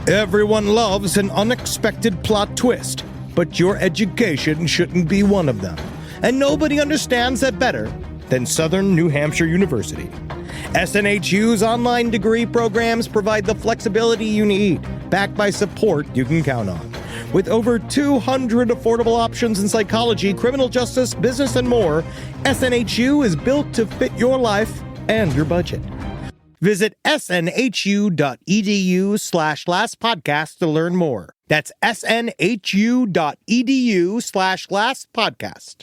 Everyone loves an unexpected plot twist, but your education shouldn't be one of them. And nobody understands that better than Southern New Hampshire University. SNHU's online degree programs provide the flexibility you need, backed by support you can count on. With over 200 affordable options in psychology, criminal justice, business, and more, SNHU is built to fit your life and your budget. Visit snhu.edu/lastpodcast to learn more. That's snhu.edu/lastpodcast.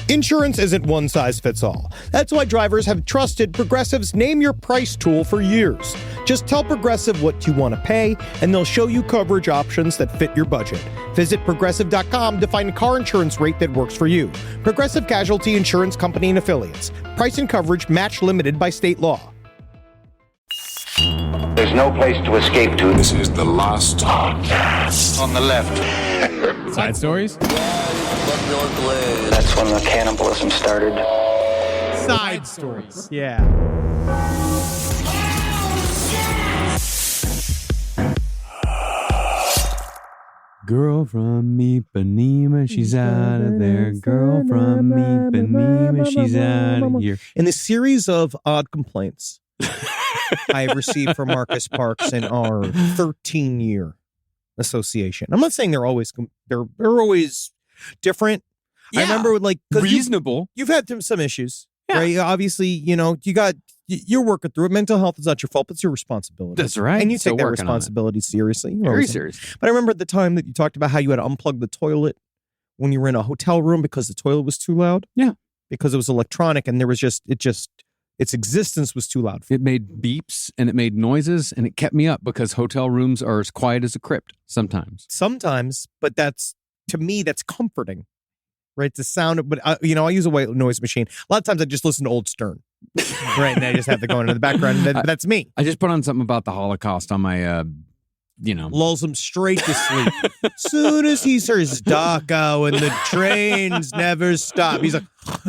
Insurance isn't one size fits all. That's why drivers have trusted Progressive's Name Your Price tool for years. Just tell Progressive what you want to pay, and they'll show you coverage options that fit your budget. Visit Progressive.com to find a car insurance rate that works for you. Progressive Casualty Insurance Company and Affiliates. Price and coverage match limited by state law. There's no place to escape to. This is the last podcast. On the left. Side stories? That's when the cannibalism started. Side stories. Yeah. Girl from Ipanema, she's out of there. Girl from Ipanema, she's out of here. In the series of odd complaints I have received from Marcus Parks in our 13-year association. I'm not saying they're always different. Yeah, I remember reasonable. You've had some issues, right? Obviously, you're working through it. Mental health is not your fault, but it's your responsibility. That's right. And you take that responsibility seriously. Very serious. But I remember the time that you talked about how you had to unplug the toilet when you were in a hotel room because the toilet was too loud. Yeah. Because it was electronic and there was its existence was too loud. It made beeps and it made noises and it kept me up because hotel rooms are as quiet as a crypt sometimes. But to me, that's comforting, right? The sound of, but I use a white noise machine. A lot of times I just listen to Old Stern, right? And I just have to go into the background. But that's me. I just put on something about the Holocaust on my, lulls him straight to sleep. Soon as he hears Dachau and the trains never stop, he's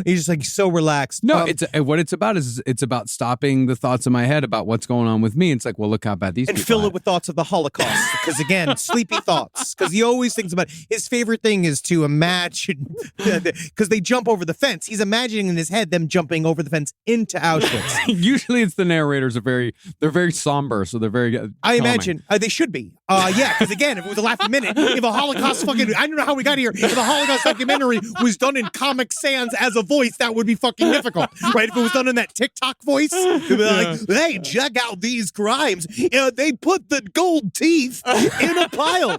just like so relaxed. No, what it's about is it's about stopping the thoughts in my head about what's going on with me. It's like, well, look how bad these people fill it with thoughts of the Holocaust. Because again, sleepy thoughts. Because he always thinks about his favorite thing is to imagine because they jump over the fence. He's imagining in his head them jumping over the fence into Auschwitz. Usually, it's the narrators they're very somber, so they're very. I imagine they should be. Because again, if it was a laughing minute, if a Holocaust I don't know how we got here. If a Holocaust documentary was done in Comic Sans as a voice, that would be fucking difficult, right? If it was done in that TikTok voice, it'd be like, hey, check out these crimes. They put the gold teeth in a pile.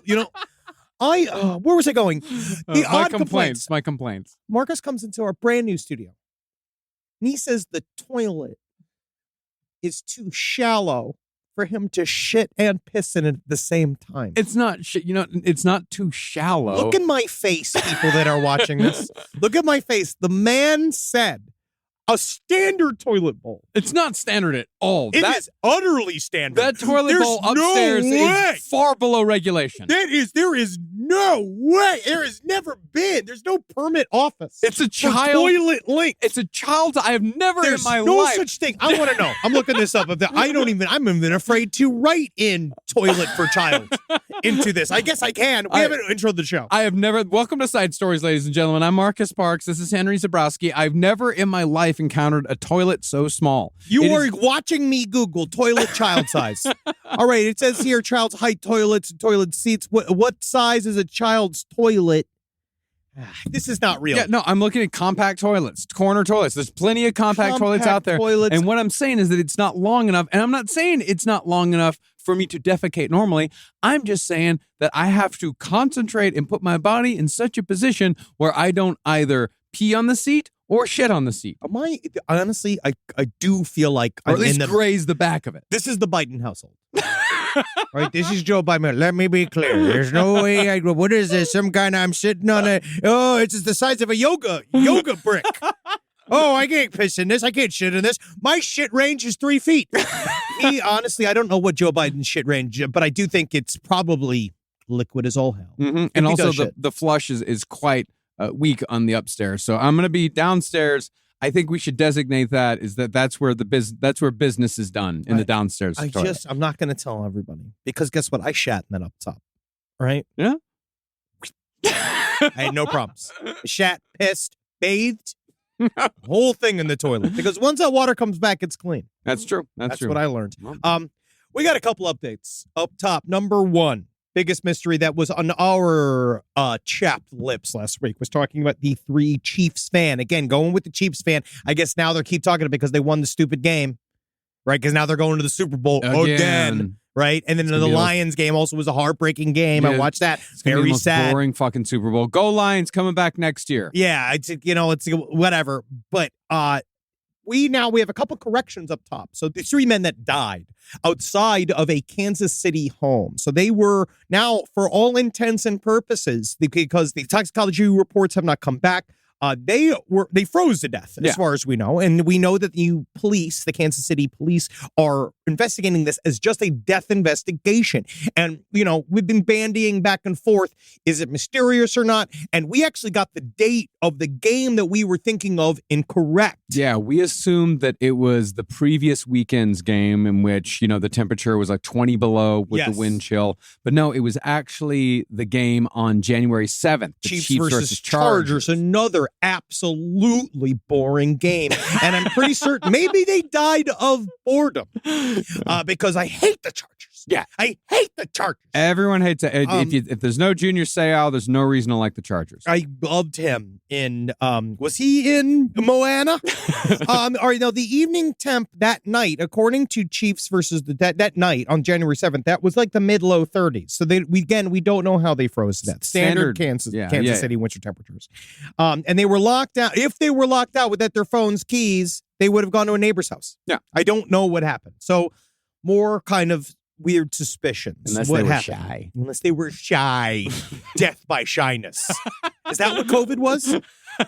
Where was I going? The odd complaints. My complaints. Marcus comes into our brand new studio, and he says the toilet is too shallow for him to shit and piss in it at the same time. It's not it's not too shallow. Look in my face, people that are watching this. Look at my face. The man said a standard toilet bowl. It's not standard at all. It is utterly standard. That toilet bowl upstairs is far below regulation. There is no way. There has never been. There's no permit office. It's a child toilet link. It's a child I have never in my life. There's no such thing. I want to know. I'm looking this up. I'm even afraid to write in toilet for child into this. I guess I can. We haven't introed the show. I have never. Welcome to Side Stories, ladies and gentlemen. I'm Marcus Parks. This is Henry Zabrowski. I've never in my life encountered a toilet so small. You are watching me Google toilet child size. All right, it says here child's height, toilets, and toilet seats. What size is a child's toilet? This is not real. Yeah, no, I'm looking at compact toilets, corner toilets. There's plenty of compact toilets out there. And what I'm saying is that it's not long enough. And I'm not saying it's not long enough for me to defecate normally. I'm just saying that I have to concentrate and put my body in such a position where I don't either pee on the seat or shit on the seat. Honestly, I do feel like or at least graze the back of it. This is the Biden household. Right, this is Joe Biden. Let me be clear. There's no way. What is this? Some kind of I'm sitting on a. Oh, it's just the size of a yoga brick. Oh, I can't piss in this. I can't shit in this. My shit range is 3 feet. Honestly, I don't know what Joe Biden's shit range, but I do think it's probably liquid as all hell. Mm-hmm. And also the flush is quite weak on the upstairs. So I'm going to be downstairs. I think we should designate that's where business is done in the downstairs toilet. I'm not going to tell everybody because guess what? I shat in that up top. Right? Yeah. I had no problems. Shat, pissed, bathed, whole thing in the toilet. Because once that water comes back, it's clean. That's true. That's true. What I learned. We got a couple updates up top. Number one, biggest mystery that was on our chapped lips last week was talking about the 3 Chiefs fan. Again, going with the Chiefs fan. I guess now they keep talking because they won the stupid game, right? Because now they're going to the Super Bowl again. Right, and then the Lions game also was a heartbreaking game. I watched that. It's very the most sad, boring fucking Super Bowl. Go Lions, coming back next year. Yeah, it's whatever. But we have a couple corrections up top. So the 3 men that died outside of a Kansas City home. So they were now, for all intents and purposes, because the toxicology reports have not come back. They froze to death, as far as we know. And we know that the Kansas City police, are investigating this as just a death investigation. And, we've been bandying back and forth. Is it mysterious or not? And we actually got the date of the game that we were thinking of incorrect. Yeah, we assumed that it was the previous weekend's game in which, the temperature was like 20 below with the wind chill. But no, it was actually the game on January 7th. The Chiefs versus Chargers. Another absolutely boring game. And I'm pretty certain maybe they died of boredom because I hate the Chargers. Yeah. I hate the Chargers. Everyone hates it. If there's no Junior Seau, there's no reason to like the Chargers. I loved him in, was he in Moana? All right, now the evening temp that night, according to Chiefs versus that night on January 7th, that was like the mid-low 30s. So we don't know how they froze that. Standard Kansas City winter temperatures. And they were locked out. If they were locked out without their phones, keys, they would have gone to a neighbor's house. Yeah. I don't know what happened. So more kind of weird suspicions. Unless they were shy. Death by shyness. Is that what COVID was?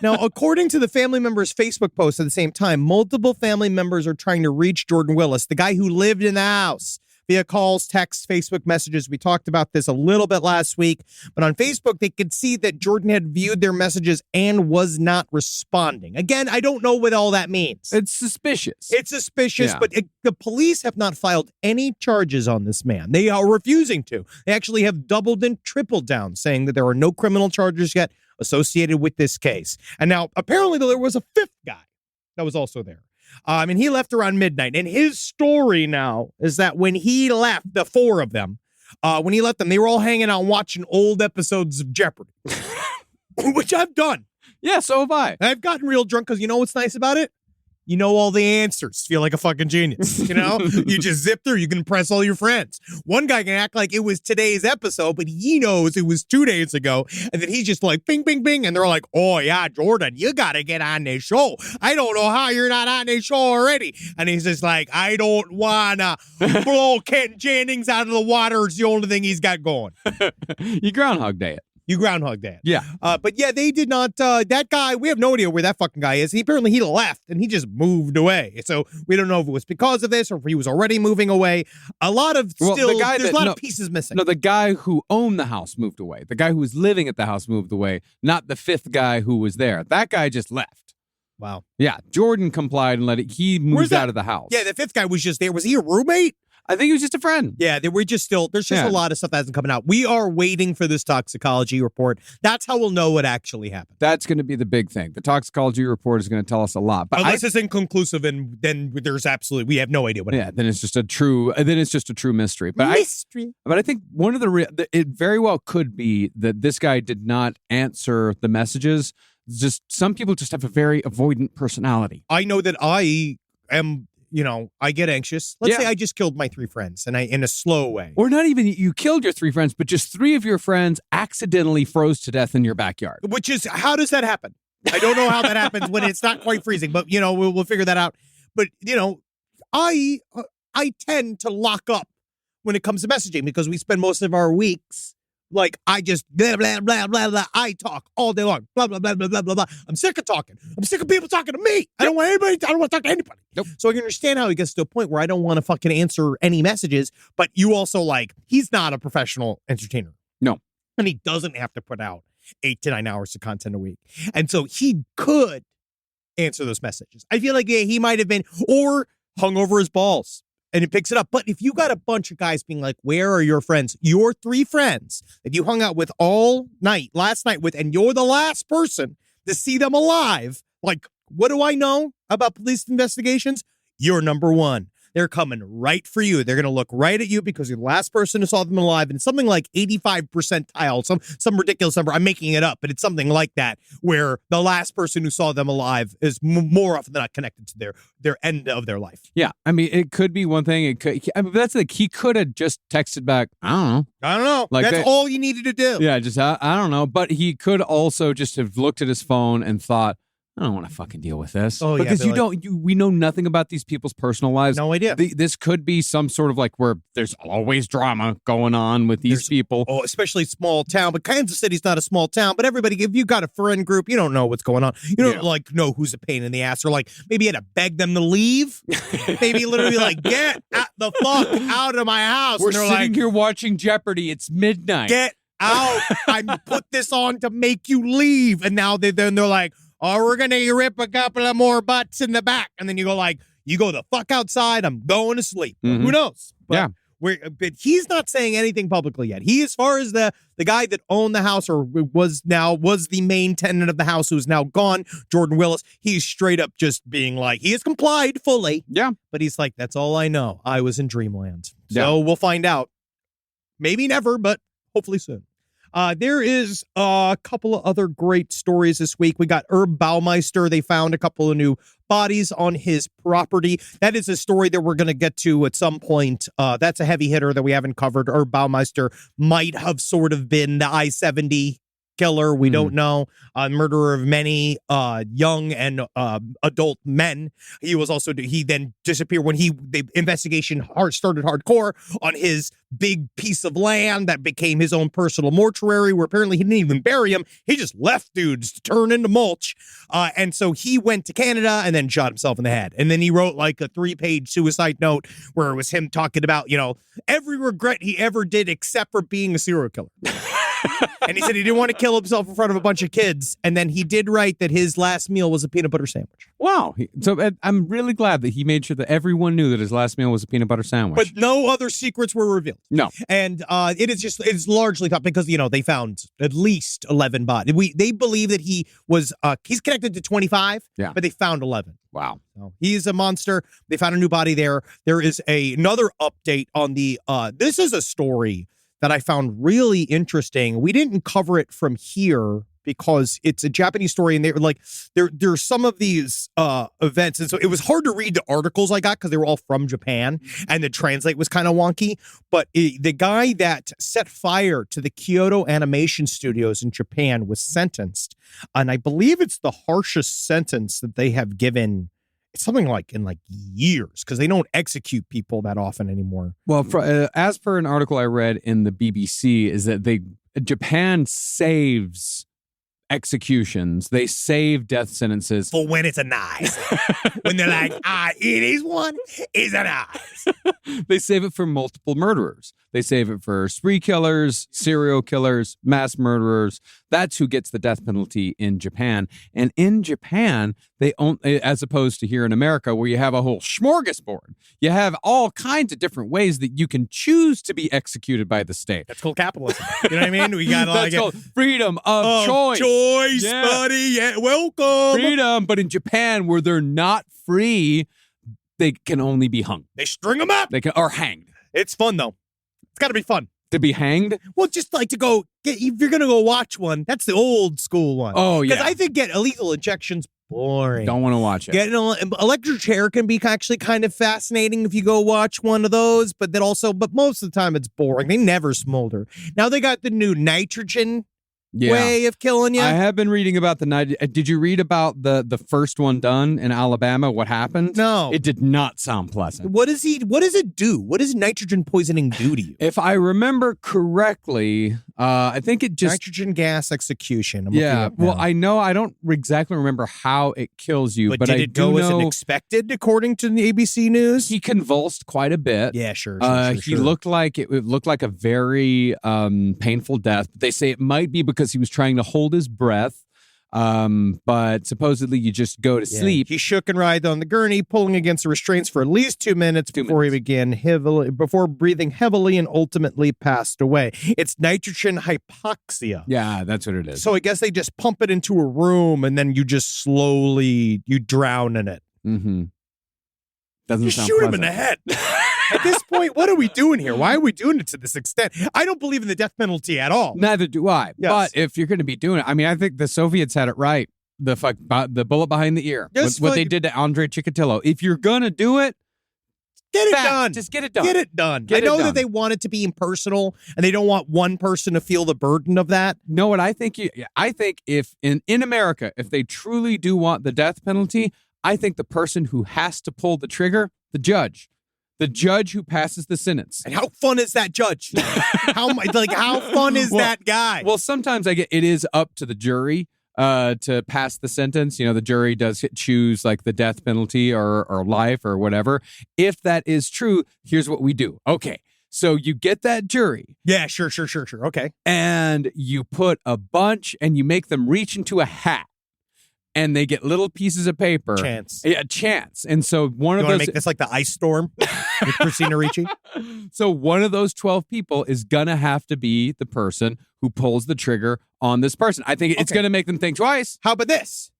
Now, according to the family member's Facebook post at the same time, multiple family members are trying to reach Jordan Willis, the guy who lived in the house, via calls, texts, Facebook messages. We talked about this a little bit last week, but on Facebook, they could see that Jordan had viewed their messages and was not responding. Again, I don't know what all that means. It's suspicious. But the police have not filed any charges on this man. They are refusing to. They actually have doubled and tripled down, saying that there are no criminal charges yet associated with this case. And now, apparently, there was a 5th guy that was also there. And he left around midnight. And his story now is that when he left, the 4 of them, when he left them, they were all hanging out watching old episodes of Jeopardy, which I've done. Yeah, so have I. I've gotten real drunk because you know what's nice about it? You know all the answers. Feel like a fucking genius. You just zip through. You can impress all your friends. One guy can act like it was today's episode, but he knows it was 2 days ago. And then he's just like, bing, bing, bing. And they're like, oh, yeah, Jordan, you got to get on this show. I don't know how you're not on this show already. And he's just like, I don't want to blow Ken Jennings out of the water. It's the only thing he's got going. You Groundhog Day it. You Groundhog Day. Yeah. But yeah, they did not, that guy, we have no idea where that fucking guy is. Apparently he left and he just moved away. So we don't know if it was because of this or if he was already moving away. There's a lot of pieces missing. No, the guy who owned the house moved away. The guy who was living at the house moved away, not the 5th guy who was there. That guy just left. Wow. Yeah. Jordan complied and he moved out of the house. Yeah, the 5th guy was just there. Was he a roommate? I think he was just a friend. Yeah, there's just a lot of stuff that hasn't coming out. We are waiting for this toxicology report. That's how we'll know what actually happened. That's going to be the big thing. The toxicology report is going to tell us a lot. But unless it's inconclusive, and then we have no idea what happened. Then it's just a true mystery. But I think one of it very well could be that this guy did not answer the messages. Just some people just have a very avoidant personality. I know that I am. I get anxious. Let's say I just killed my 3 friends and in a slow way. Or not even you killed your 3 friends, but just 3 of your friends accidentally froze to death in your backyard. Which is, how does that happen? I don't know how that happens when it's not quite freezing, but, we'll figure that out. But, I tend to lock up when it comes to messaging because we spend most of our weeks like, I just blah, blah, blah, blah, blah. I talk all day long. Blah, blah, blah, blah, blah, blah, blah. I'm sick of talking. I'm sick of people talking to me. I don't want to talk to anybody. Nope. So I can understand how he gets to a point where I don't want to fucking answer any messages, but you also he's not a professional entertainer. No. And he doesn't have to put out 8 to 9 hours of content a week. And so he could answer those messages. I feel like he might have been, or hung over his balls and he picks it up. But if you got a bunch of guys being like, where are your friends? Your 3 friends that you hung out with all night, last night with, and you're the last person to see them alive. Like, what do I know about police investigations? You're number 1. They're coming right for you. They're going to look right at you because you're the last person who saw them alive. And something like 85 percentile, some ridiculous number. I'm making it up, but it's something like that, where the last person who saw them alive is more often than not connected to their end of their life. Yeah, I mean, it could be one thing. It could. I mean, that's like he could have just texted back. I don't know. Like that's all you needed to do. Yeah, just I don't know. But he could also just have looked at his phone and thought, I don't want to fucking deal with this. Oh, because we know nothing about these people's personal lives. No idea. This could be some sort of like where there's always drama going on with these people. Oh, especially small town. But Kansas City's not a small town. But everybody, if you got a friend group, you don't know what's going on. You don't know who's a pain in the ass, or like maybe you had to beg them to leave. Maybe literally like, get the fuck out of my house. We're and they're sitting like, here watching Jeopardy. It's midnight. Get out. I put this on to make you leave. And now they're like, oh, we're going to rip a couple of more butts in the back. And then you go the fuck outside. I'm going to sleep. Mm-hmm. Who knows? But yeah. But he's not saying anything publicly yet. He, as far as the guy that owned the house or was the main tenant of the house who's now gone, Jordan Willis, he's straight up just being like, he has complied fully. Yeah. But he's like, that's all I know. I was in dreamland. So we'll find out. Maybe never, but hopefully soon. There is a couple of other great stories this week. We got Herb Baumeister. They found a couple of new bodies on his property. That is a story that we're going to get to at some point. That's a heavy hitter that we haven't covered. Herb Baumeister might have sort of been the I-70 killer. We don't know. Murderer of many young and adult men. He then disappeared when the investigation started hardcore on his big piece of land that became his own personal mortuary, where apparently he didn't even bury him. He just left dudes to turn into mulch. And so he went to Canada and then shot himself in the head. And then he wrote like a 3-page suicide note where it was him talking about, every regret he ever did except for being a serial killer. And he said he didn't want to kill himself in front of a bunch of kids. And then he did write that his last meal was a peanut butter sandwich. Wow. So I'm really glad that he made sure that everyone knew that his last meal was a peanut butter sandwich. But no other secrets were revealed. No. And it's largely thought because, they found at least 11 bodies. They believe that he's connected to 25, but they found 11. Wow. So he's a monster. They found a new body there. There is another update on this is a story that I found really interesting. We didn't cover it from here because it's a Japanese story, and they were like, there's some of these events, and so it was hard to read the articles I got because they were all from Japan, and the translate was kind of wonky. But the guy that set fire to the Kyoto Animation Studios in Japan was sentenced, and I believe it's the harshest sentence that they have given. It's something like in years, because they don't execute people that often anymore. Well, as per an article I read in the BBC, is that Japan saves executions. They save death sentences. For when it's a nice. When they're like, it is one, it's a nice. They save it for multiple murderers. They save it for spree killers, serial killers, mass murderers. That's who gets the death penalty in Japan. And in Japan, as opposed to here in America, where you have a whole smorgasbord, you have all kinds of different ways that you can choose to be executed by the state. That's called capitalism. You know what I mean? We got That's called freedom of choice. Buddy. Yeah, welcome. Freedom. But in Japan, where they're not free, they can only be hung. They string them up. Or hanged. It's fun, though. It's got to be fun. To be hanged? Well, just like to go, if you're going to go watch one, that's the old school one. Oh, yeah. Because I think getting lethal injections boring. Don't want to watch it. Getting an electric chair can be actually kind of fascinating if you go watch one of those, but most of the time it's boring. They never smolder. Now they got the new nitrogen way of killing you. I have been reading about the night. Did you read about the first one done in Alabama? What happened? No. It did not sound pleasant. What does it do? What does nitrogen poisoning do to you? If I remember correctly, I think it just nitrogen gas execution. Well, I know I don't exactly remember how it kills you, but did I it go as expected according to the ABC News? He convulsed quite a bit. Yeah, sure. He looked like it looked like a very painful death. They say it might be because he was trying to hold his breath. But supposedly you just go to sleep. He shook and writhed on the gurney, pulling against the restraints for at least 2 minutes before breathing heavily and ultimately passed away. It's nitrogen hypoxia. Yeah, that's what it is. So I guess they just pump it into a room and then you just slowly, you drown in it. Mm-hmm. Doesn't just sound shoot pleasant. him in the head. At this point, what are we doing here? Why are we doing it to this extent? I don't believe in the death penalty at all. Neither do I. Yes. But if you're going to be doing it, I mean, I think the Soviets had it right. The bullet behind the ear. What they did to Andrei Chikatilo. If you're going to do it, get it done. Just get it done. Get it done. I know that they want it to be impersonal and they don't want one person to feel the burden of that. Know what I think? I think if in America, if they truly do want the death penalty, I think the person who has to pull the trigger, the judge who passes the sentence. And how fun is that judge? how fun is that guy? Well, sometimes it is up to the jury to pass the sentence. You know, the jury does choose like the death penalty or life or whatever. If that is true, here's what we do. Okay. So you get that jury. Yeah, sure. Okay. And you put a bunch and you make them reach into a hat. And they get little pieces of paper. Chance. Yeah, chance. And so one of those. You want to make this like the ice storm with Christina Ricci? So one of those 12 people is going to have to be the person who pulls the trigger on this person. I think it's going to make them think twice. How about this?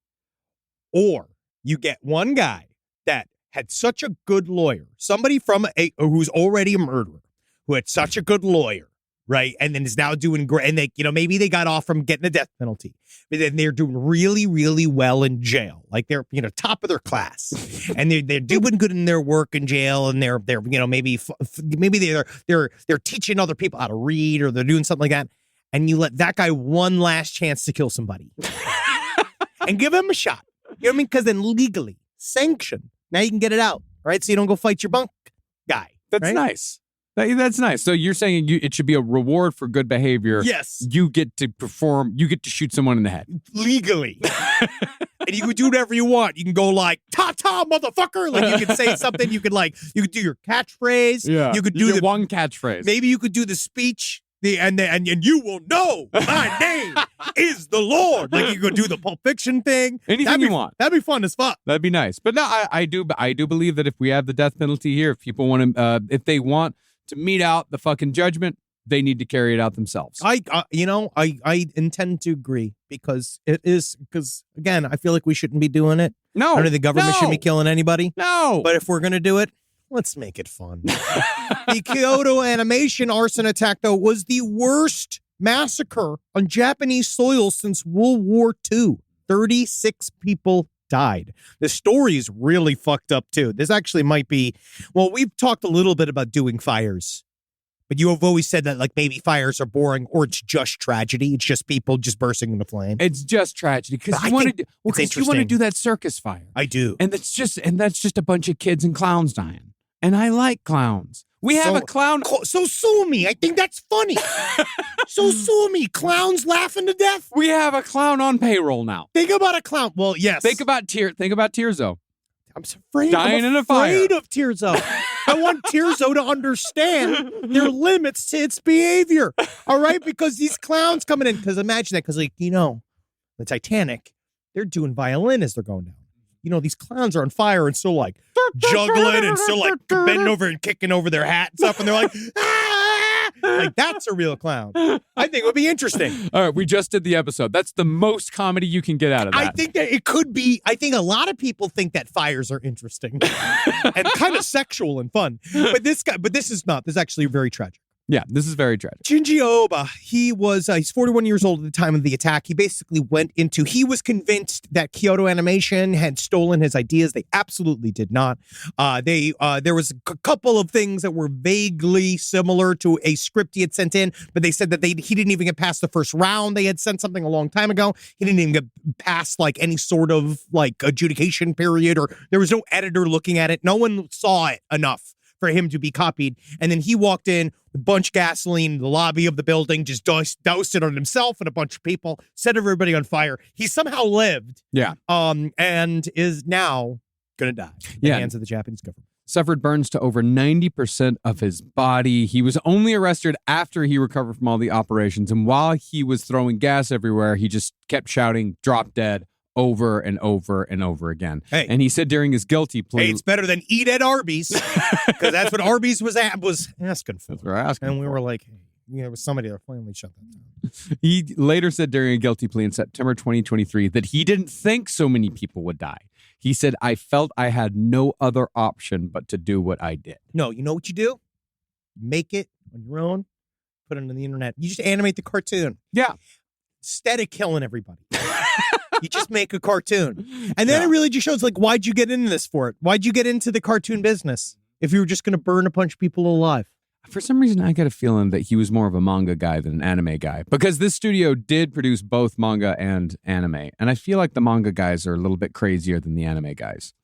Or you get one guy that had such a good lawyer, somebody from who's already a murderer, who had such a good lawyer. Right. And then is now doing great. And they, maybe they got off from getting the death penalty, but then they're doing really, really well in jail. Like they're, top of their class and they're doing good in their work in jail. And they're, maybe they're teaching other people how to read or they're doing something like that. And you let that guy one last chance to kill somebody and give him a shot. You know what I mean? Because then legally sanctioned. Now you can get it out. Right. So you don't go fight your bunk guy. That's right? Nice. That's nice. So you're saying it should be a reward for good behavior. Yes. You get to perform. You get to shoot someone in the head. Legally. And you can do whatever you want. You can go like, ta-ta, motherfucker. Like you can say something. You could do your catchphrase. Yeah. You could do one catchphrase. Maybe you could do the speech. And you will know my name is the Lord. Like you could do the Pulp Fiction thing. Anything you want. That'd be fun as fuck. That'd be nice. But no, I do believe that if we have the death penalty here, if people want to, if they want to mete out the fucking judgment, they need to carry it out themselves. I intend to agree because again, I feel like we shouldn't be doing it. No. I don't think the government should be killing anybody. No. But if we're going to do it, let's make it fun. The Kyoto animation arson attack, though, was the worst massacre on Japanese soil since World War II. 36 people died. The story is really fucked up, too. This actually might be... Well, we've talked a little bit about doing fires. But you have always said that, like, maybe fires are boring or it's just tragedy. It's just people just bursting into flame. It's just tragedy because you want to do that circus fire. I do. And that's just a bunch of kids and clowns dying. And I like clowns. We have a clown. So sue me. I think that's funny. So sue me. Clowns laughing to death. We have a clown on payroll now. Think about a clown. Well, yes. Think about Tirzo. I'm afraid. Dying in a fire. I'm afraid of Tirzo. I want Tirzo to understand their limits to its behavior. All right? Because these clowns coming in. Because imagine that. Because, the Titanic, they're doing violin as they're going down. These clowns are on fire and still like juggling and still like bending over and kicking over their hat and stuff. And they're like, ah! Like that's a real clown. I think it would be interesting. All right. We just did the episode. That's the most comedy you can get out of that. I think that it could be. I think a lot of people think that fires are interesting and kind of sexual and fun. But this is not. This is actually very tragic. Yeah, this is very tragic. Shinji Oba, he's 41 years old at the time of the attack. He basically he was convinced that Kyoto Animation had stolen his ideas. They absolutely did not. There was a couple of things that were vaguely similar to a script he had sent in, but they said that he didn't even get past the first round. They had sent something a long time ago. He didn't even get past like any sort of like adjudication period, or there was no editor looking at it. No one saw it enough for him to be copied. And then he walked in with a bunch of gasoline in the lobby of the building, just doused it on himself and a bunch of people, set everybody on fire. He somehow lived. Yeah. And is now going to die in the hands of the Japanese government. suffered burns to over 90% of his body. He was only arrested after he recovered from all the operations. And while he was throwing gas everywhere, he just kept shouting, "Drop dead," over and over and over again. Hey. And he said during his guilty plea... Hey, it's better than eat at Arby's, because that's what Arby's was asking for. We're asking and we for. were like, hey, there was somebody that finally shut that down. He later said during a guilty plea in September 2023 that he didn't think so many people would die. He said, "I felt I had no other option but to do what I did." No, you know what you do? Make it on your own, put it on the internet. You just animate the cartoon. Yeah. Instead of killing everybody. You just make a cartoon. And then it really just shows, like, why'd you get into this for it? Why'd you get into the cartoon business if you were just going to burn a bunch of people alive? For some reason, I get a feeling that he was more of a manga guy than an anime guy, because this studio did produce both manga and anime. And I feel like the manga guys are a little bit crazier than the anime guys.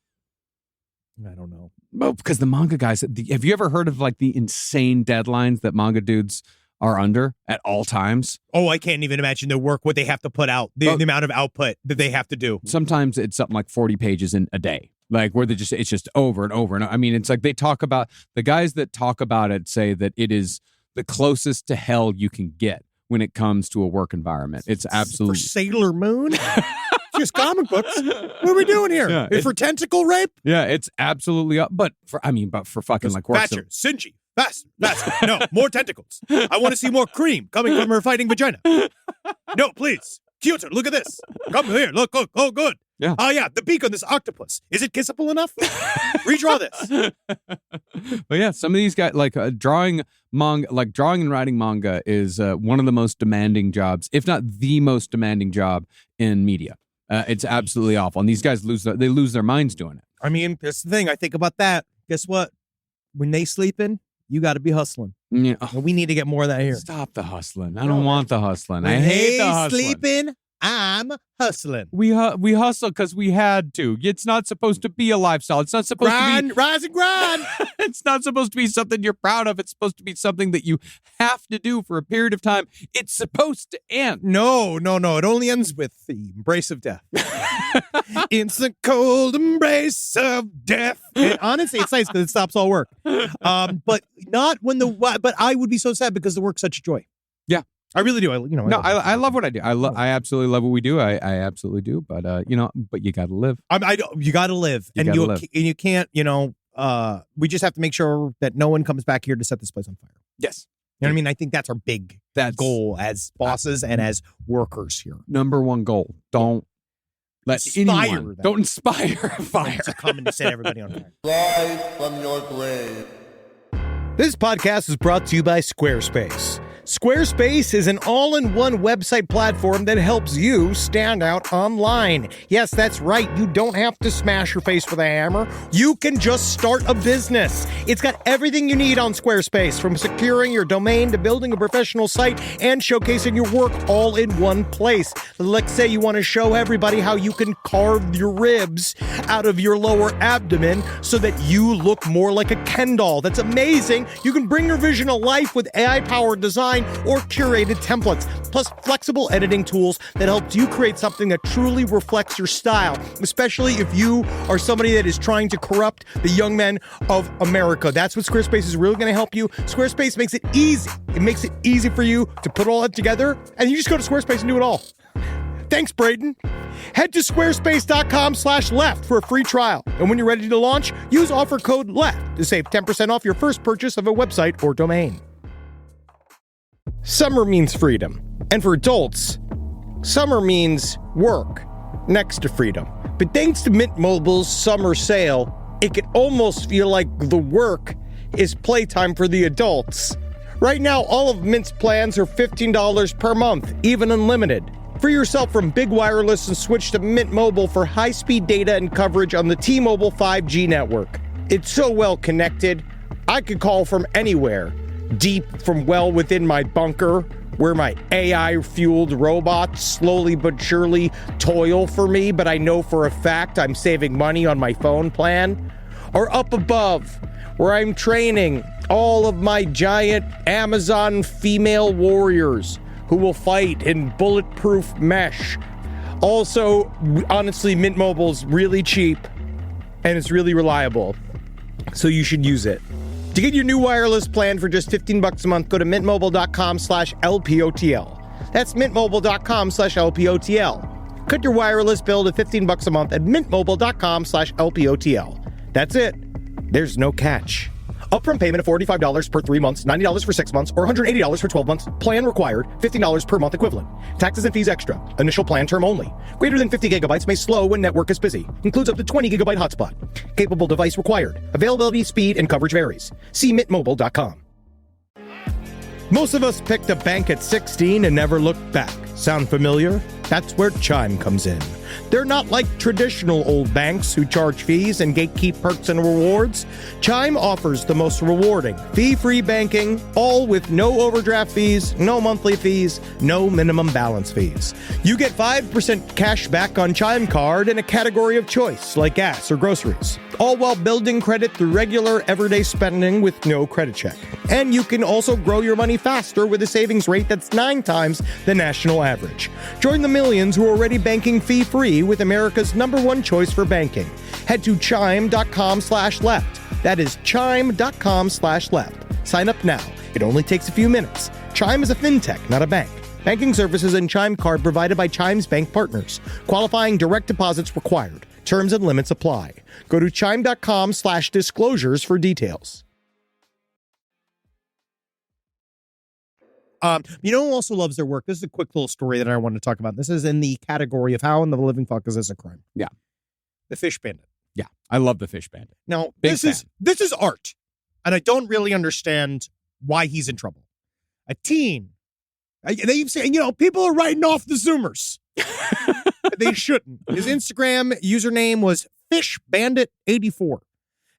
I don't know. Well, because the manga guys, have you ever heard of like the insane deadlines that manga dudes are under at all times? Oh, I can't even imagine their work, what they have to put out, the amount of output that they have to do. Sometimes it's something like 40 pages in a day. Like where it's just over and over. And I mean, it's like they talk about, the guys that talk about it say that it is the closest to hell you can get when it comes to a work environment. It's absolutely. For Sailor Moon? Just comic books. What are we doing here? Yeah, for tentacle rape? Yeah, it's absolutely up. But for fucking like work. Faster, Sinji, faster. No, more tentacles. I want to see more cream coming from her fighting vagina. No, please. Kyoto, look at this. Come here. Look. Oh, good. Yeah. Oh, yeah. The beak on this octopus. Is it kissable enough? Redraw this. But yeah, some of these guys, like drawing and writing manga is one of the most demanding jobs, if not the most demanding job in media. It's absolutely awful. And these guys lose their minds doing it. I mean, that's the thing. I think about that. Guess what? When they sleeping, you got to be hustling. Yeah. And we need to get more of that here. Stop the hustling. I don't want the hustling. I hate the hustling. Sleeping, I'm hustling. We hustle because we had to. It's not supposed to be a lifestyle. It's not supposed to be rise and grind. It's not supposed to be something you're proud of. It's supposed to be something that you have to do for a period of time. It's supposed to end. No. It only ends with the embrace of death. It's the cold embrace of death. And honestly, it's nice because it stops all work. But not when but I would be so sad because the work's such a joy. Yeah. I really do. I love what I do. I absolutely love what we do. I absolutely do. But but you got to live. You got to live, and you can't. We just have to make sure that no one comes back here to set this place on fire. Yes. You know what I mean? I think that's our big goal as bosses and as workers here. Number one goal: don't let anyone. Don't inspire fire. To come and set everybody on fire. Rise from your grave. This podcast is brought to you by Squarespace. Squarespace is an all-in-one website platform that helps you stand out online. Yes, that's right. You don't have to smash your face with a hammer. You can just start a business. It's got everything you need on Squarespace, from securing your domain to building a professional site and showcasing your work all in one place. Let's say you want to show everybody how you can carve your ribs out of your lower abdomen so that you look more like a Ken doll. That's amazing. You can bring your vision to life with AI-powered design or curated templates, plus flexible editing tools that helps you create something that truly reflects your style, especially if you are somebody that is trying to corrupt the young men of America. That's what Squarespace is really going to help you. Squarespace makes it easy. It makes it easy for you to put all that together, and you just go to Squarespace and do it all. Thanks, Braden. Head to squarespace.com/left for a free trial. And when you're ready to launch, use offer code LEFT to save 10% off your first purchase of a website or domain. Summer means freedom. And for adults, summer means work next to freedom. But thanks to Mint Mobile's summer sale, it can almost feel like the work is playtime for the adults. Right now, all of Mint's plans are $15 per month, even unlimited. Free yourself from big wireless and switch to Mint Mobile for high-speed data and coverage on the T-Mobile 5G network. It's so well connected, I could call from anywhere. Deep from well within my bunker, where my AI-fueled robots slowly but surely toil for me, but I know for a fact I'm saving money on my phone plan. Or up above, where I'm training all of my giant Amazon female warriors who will fight in bulletproof mesh. Also, honestly, Mint Mobile's really cheap and it's really reliable. So you should use it. To get your new wireless plan for just $15 a month, go to mintmobile.com/LPOTL. That's mintmobile.com/LPOTL. Cut your wireless bill to $15 a month at mintmobile.com/LPOTL. That's it. There's no catch. Upfront payment of $45 per 3 months, $90 for 6 months, or $180 for 12 months. Plan required, $15 per month equivalent. Taxes and fees extra. Initial plan term only. Greater than 50 gigabytes may slow when network is busy. Includes up to 20 gigabyte hotspot. Capable device required. Availability, speed, and coverage varies. See mintmobile.com. Most of us picked a bank at 16 and never looked back. Sound familiar? That's where Chime comes in. They're not like traditional old banks who charge fees and gatekeep perks and rewards. Chime offers the most rewarding, fee-free banking, all with no overdraft fees, no monthly fees, no minimum balance fees. You get 5% cash back on Chime Card in a category of choice, like gas or groceries, all while building credit through regular, everyday spending with no credit check. And you can also grow your money faster with a savings rate that's 9 times the national average. Join the millions who are already banking fee-free with America's #1 choice for banking. Head to chime.com/left. That is chime.com/left. Sign up now. It only takes a few minutes. Chime is a fintech, not a bank. Banking services and Chime Card provided by Chime's bank partners. Qualifying direct deposits required. Terms and limits apply. Go to chime.com/disclosures for details. You know who also loves their work? This is a quick little story that I want to talk about. This is in the category of how in the living fuck is this a crime? Yeah. The Fish Bandit. Yeah. I love the Fish Bandit. Now, Big this fan. is art. And I don't really understand why he's in trouble. A teen. They say, people are writing off the Zoomers. They shouldn't. His Instagram username was FishBandit84.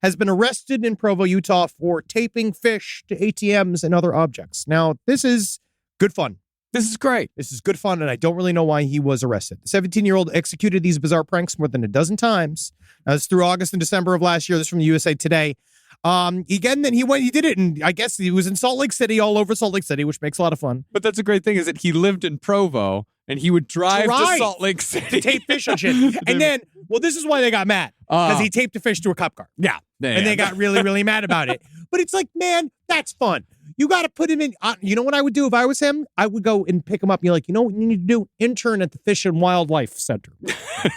Has been arrested in Provo, Utah for taping fish to ATMs and other objects. Now, this is good fun. This is great. This is good fun, and I don't really know why he was arrested. The 17-year-old executed these bizarre pranks more than a dozen times. This through August and December of last year. This is from the USA Today. He did it, and I guess he was in Salt Lake City, all over Salt Lake City, which makes a lot of fun. But that's a great thing is that he lived in Provo, and he would drive to Salt Lake City. To tape fish on shit. And then, this is why they got mad. Because he taped a fish to a cop car. Yeah. And they got really, really mad about it. But it's like, man, that's fun. You got to put him in. You know what I would do if I was him? I would go and pick him up and be like, you know what you need to do? Intern at the Fish and Wildlife Center.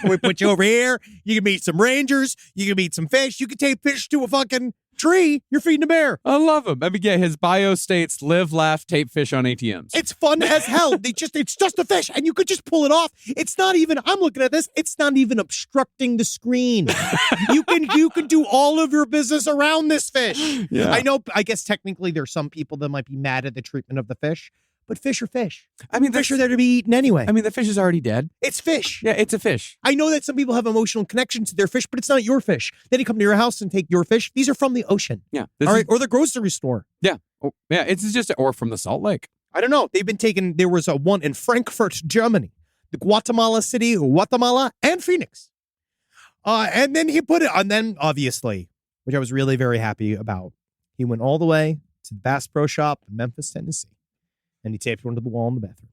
We put you over here. You can meet some rangers. You can meet some fish. You can tape fish to a fucking tree. You're feeding a bear. I love him. I mean, yeah, his bio states live, laugh, tape fish on ATMs. It's fun as hell. It's just a fish, and you could just pull it off. It's not even, I'm looking at this, it's not even obstructing the screen. You can do all of your business around this fish. Yeah. I guess technically there's some people that might be mad at the treatment of the fish, but fish are fish. I mean, fish are there to be eaten anyway. I mean, the fish is already dead. It's fish. Yeah, it's a fish. I know that some people have emotional connections to their fish, but it's not your fish. They didn't come to your house and take your fish. These are from the ocean. Yeah. All right. Or the grocery store. Yeah. Oh, yeah. It's just, or from the Salt Lake. I don't know. They've been taken. There was one in Frankfurt, Germany, the Guatemala City, Guatemala, and Phoenix. And then he put it, and then obviously, which I was really very happy about, he went all the way to the Bass Pro Shop in Memphis, Tennessee. And he taped one to the wall in the bathroom.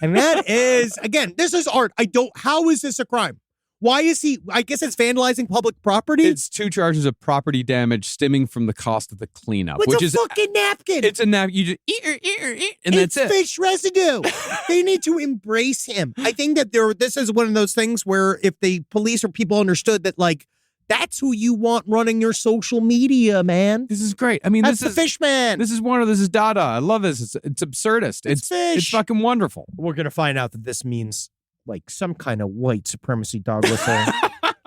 And that is, again, this is art. How is this a crime? Why is he, I guess it's vandalizing public property? It's 2 charges of property damage stemming from the cost of the cleanup. It's which a is fucking napkin. It's a napkin. You just eat, and that's it. It's fish residue. They need to embrace him. I think that this is one of those things where if the police or people understood that, like, that's who you want running your social media, man. This is great. I mean, that's this the is fish man. This is Dada. I love this. It's absurdist. It's fish. It's fucking wonderful. We're gonna find out that this means like some kind of white supremacy dog whistle.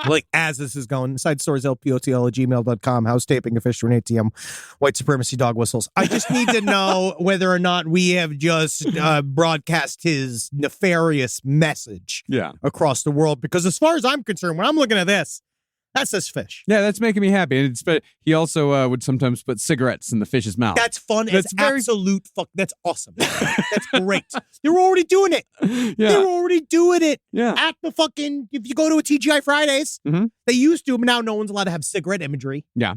Like as this is going, side stories lpotl@gmail.com. House taping a fish to an ATM. White supremacy dog whistles. I just need to know whether or not we have just broadcast his nefarious message across the world. Because as far as I'm concerned, when I'm looking at this, that's this fish. Yeah, that's making me happy. And he also would sometimes put cigarettes in the fish's mouth. That's fun. That's absolute fuck. That's awesome. That's great. They were already doing it. Yeah. They were already doing it. Yeah. At the fucking, if you go to a TGI Fridays, they used to, but now no one's allowed to have cigarette imagery. Yeah.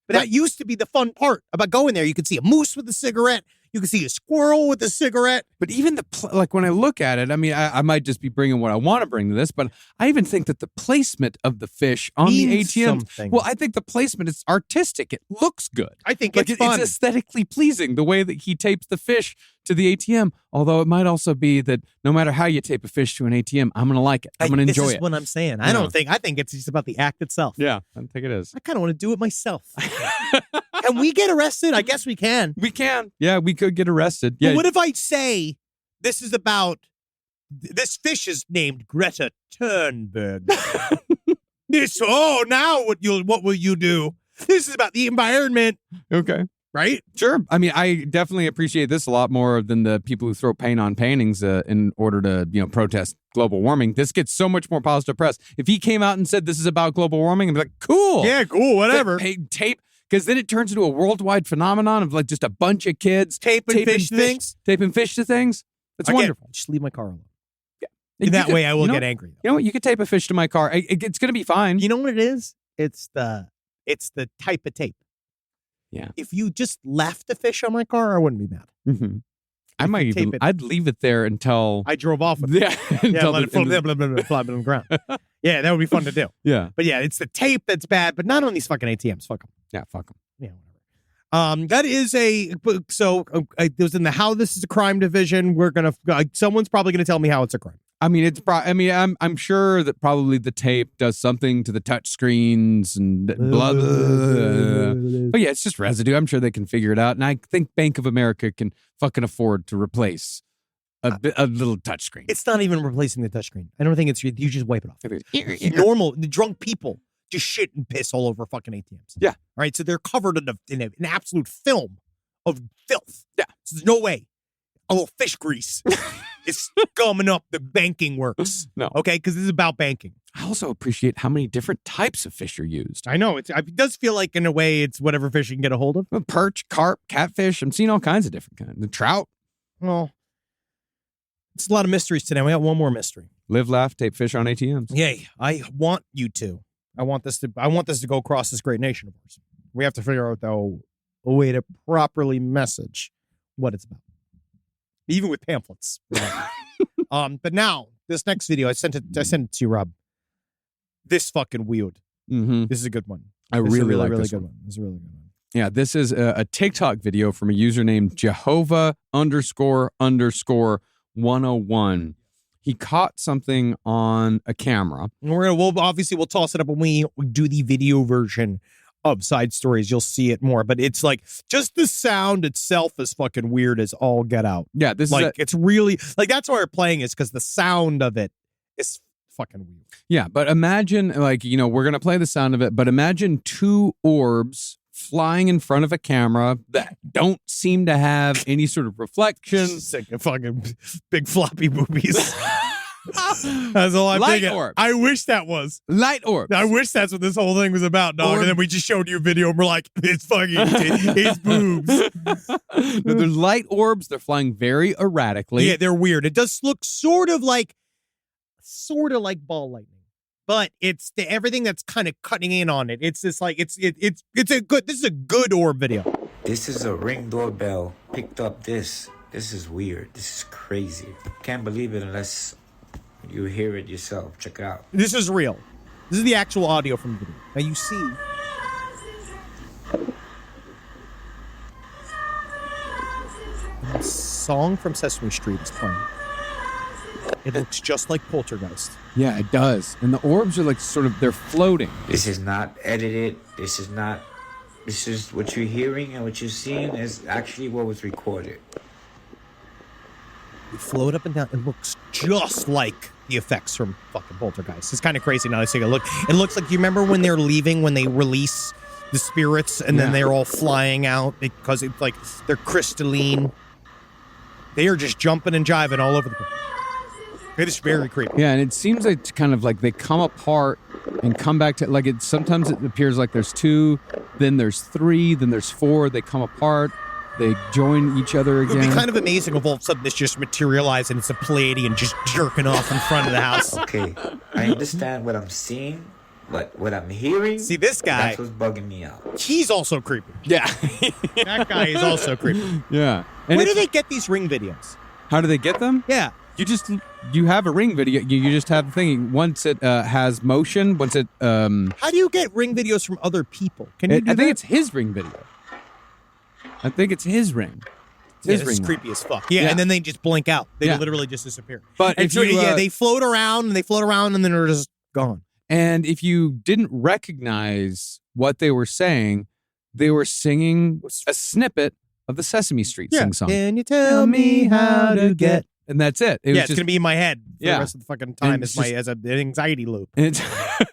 But that used to be the fun part about going there. You could see a moose with a cigarette. You can see a squirrel with a cigarette. But even like when I look at it, I mean, I might just be bringing what I want to bring to this, but I even think that the placement of the fish on the ATM, something. well, I think the placement is artistic. It looks good. I think like it's fun. It's aesthetically pleasing the way that he tapes the fish to the ATM. Although it might also be that no matter how you tape a fish to an ATM, I'm going to like it. I'm going to enjoy it. This is what I'm saying. I think it's just about the act itself. Yeah, I think it is. I kind of want to do it myself. Can we get arrested? I guess we can. We can. Yeah, we could get arrested. Yeah. But what if I say this fish is named Greta Thunberg? Now what will you do? This is about the environment. Okay. Right? Sure. I mean, I definitely appreciate this a lot more than the people who throw paint on paintings in order to, protest global warming. This gets so much more positive press. If he came out and said this is about global warming, I'd be like, cool. Yeah, cool, whatever. Tape, because then it turns into a worldwide phenomenon of like just a bunch of kids taping fish to things. Taping fish to things. It's wonderful. Just leave my car alone. Yeah. In that way, I will get angry. You know what? You could tape a fish to my car. It's going to be fine. You know what it is? It's the type of tape. Yeah. If you just left the fish on my car, I wouldn't be mad. Mm-hmm. I'd leave it there until I drove off with it. Yeah. Let it fly on the ground. Yeah, that would be fun to do. Yeah. But yeah, it's the tape that's bad, but not on these fucking ATMs. Fuck them. Yeah, fuck them. Yeah, whatever. That is it was in the How This Is a Crime division. We're gonna someone's probably gonna tell me how it's a crime. I mean, I'm sure that probably the tape does something to the touch screens and blah, blah, blah. But yeah, it's just residue. I'm sure they can figure it out. And I think Bank of America can fucking afford to replace a little touch screen. It's not even replacing the touch screen. I don't think you just wipe it off. Normal, the drunk people just shit and piss all over fucking ATMs. Yeah. All right. So they're covered in an absolute film of filth. Yeah. So there's no way a little fish grease is gumming up the banking works. No. Okay. Because this is about banking. I also appreciate how many different types of fish are used. I know. It does feel like, in a way, it's whatever fish you can get a hold of. Perch, carp, catfish. I'm seeing all kinds of different kinds. The trout. Well, it's a lot of mysteries today. We got one more mystery. Live, laugh, tape fish on ATMs. Yay. I want you to. I want this to go across this great nation of ours. We have to figure out, though, a way to properly message what it's about. Even with pamphlets. But now, this next video, I sent it to you, Rob. This fucking weird. Mm-hmm. This is a good one. I really like really this good one. This is a really good one. Yeah, this is a TikTok video from a user named Jehovah __ 101. He caught something on a camera. And we'll toss it up when we do the video version of Side Stories. You'll see it more, but it's like just the sound itself is fucking weird as all get out. Yeah, this like it's really like that's why we're playing is because the sound of it is fucking weird. Yeah, but imagine we're gonna play the sound of it, but imagine two orbs flying in front of a camera that don't seem to have any sort of reflection. It's like a fucking big floppy boobies. That's all I'm Light thinking. orbs. I wish that was. Light orbs. I wish that's what this whole thing was about, dog. And then we just showed you a video and we're like, it's fucking, it's boobs. No, they're light orbs. They're flying very erratically. Yeah, they're weird. It does look sort of like ball lightning. But it's everything that's kind of cutting in on it. It's just like this is a good orb video. This is a Ring doorbell. Picked up this. This is weird. This is crazy. Can't believe it unless you hear it yourself. Check it out. This is real. This is the actual audio from the video. Now you see. The song from Sesame Street is playing. It looks just like Poltergeist. Yeah, it does. And the orbs are like they're floating. This is not edited. This is what you're hearing and what you're seeing is actually what was recorded. They float up and down. It looks just like the effects from fucking Poltergeist. It's kind of crazy now. I take a look. It looks like, you remember when they're leaving, when they release the spirits and then they're all flying out because it's like they're crystalline. They are just jumping and jiving all over the place. It is very creepy. Yeah, and it seems like kind of like they come apart and come back to sometimes it appears like there's two, then there's three, then there's four. They come apart. They join each other again. It would be kind of amazing if all of a sudden this just materialized and it's a Pleiadian just jerking off in front of the house. Okay, I understand what I'm seeing, But what I'm hearing, See, this guy, that's what's bugging me out. he's also creepy. Yeah. That guy is also creepy. Yeah. And Where do they get these Ring videos? how do they get them? Yeah. You have a Ring video. You just have the thing. Once it has motion, once it How do you get Ring videos from other people? Can you do I think that? it's his Ring video. I think it's his Ring. It's Yeah, his this Ring. is creepy as fuck. Yeah, Yeah. and then they just blink out. They Yeah. literally just disappear. But And if so, you, they float around and then they're just gone. And if you didn't recognize what they were saying, they were singing a snippet of the Sesame Street sing song. Can you tell me how to get? And that's it. It was It's just, gonna be in my head for Yeah. the rest of the fucking time And as it's my just- as an anxiety loop. and it's,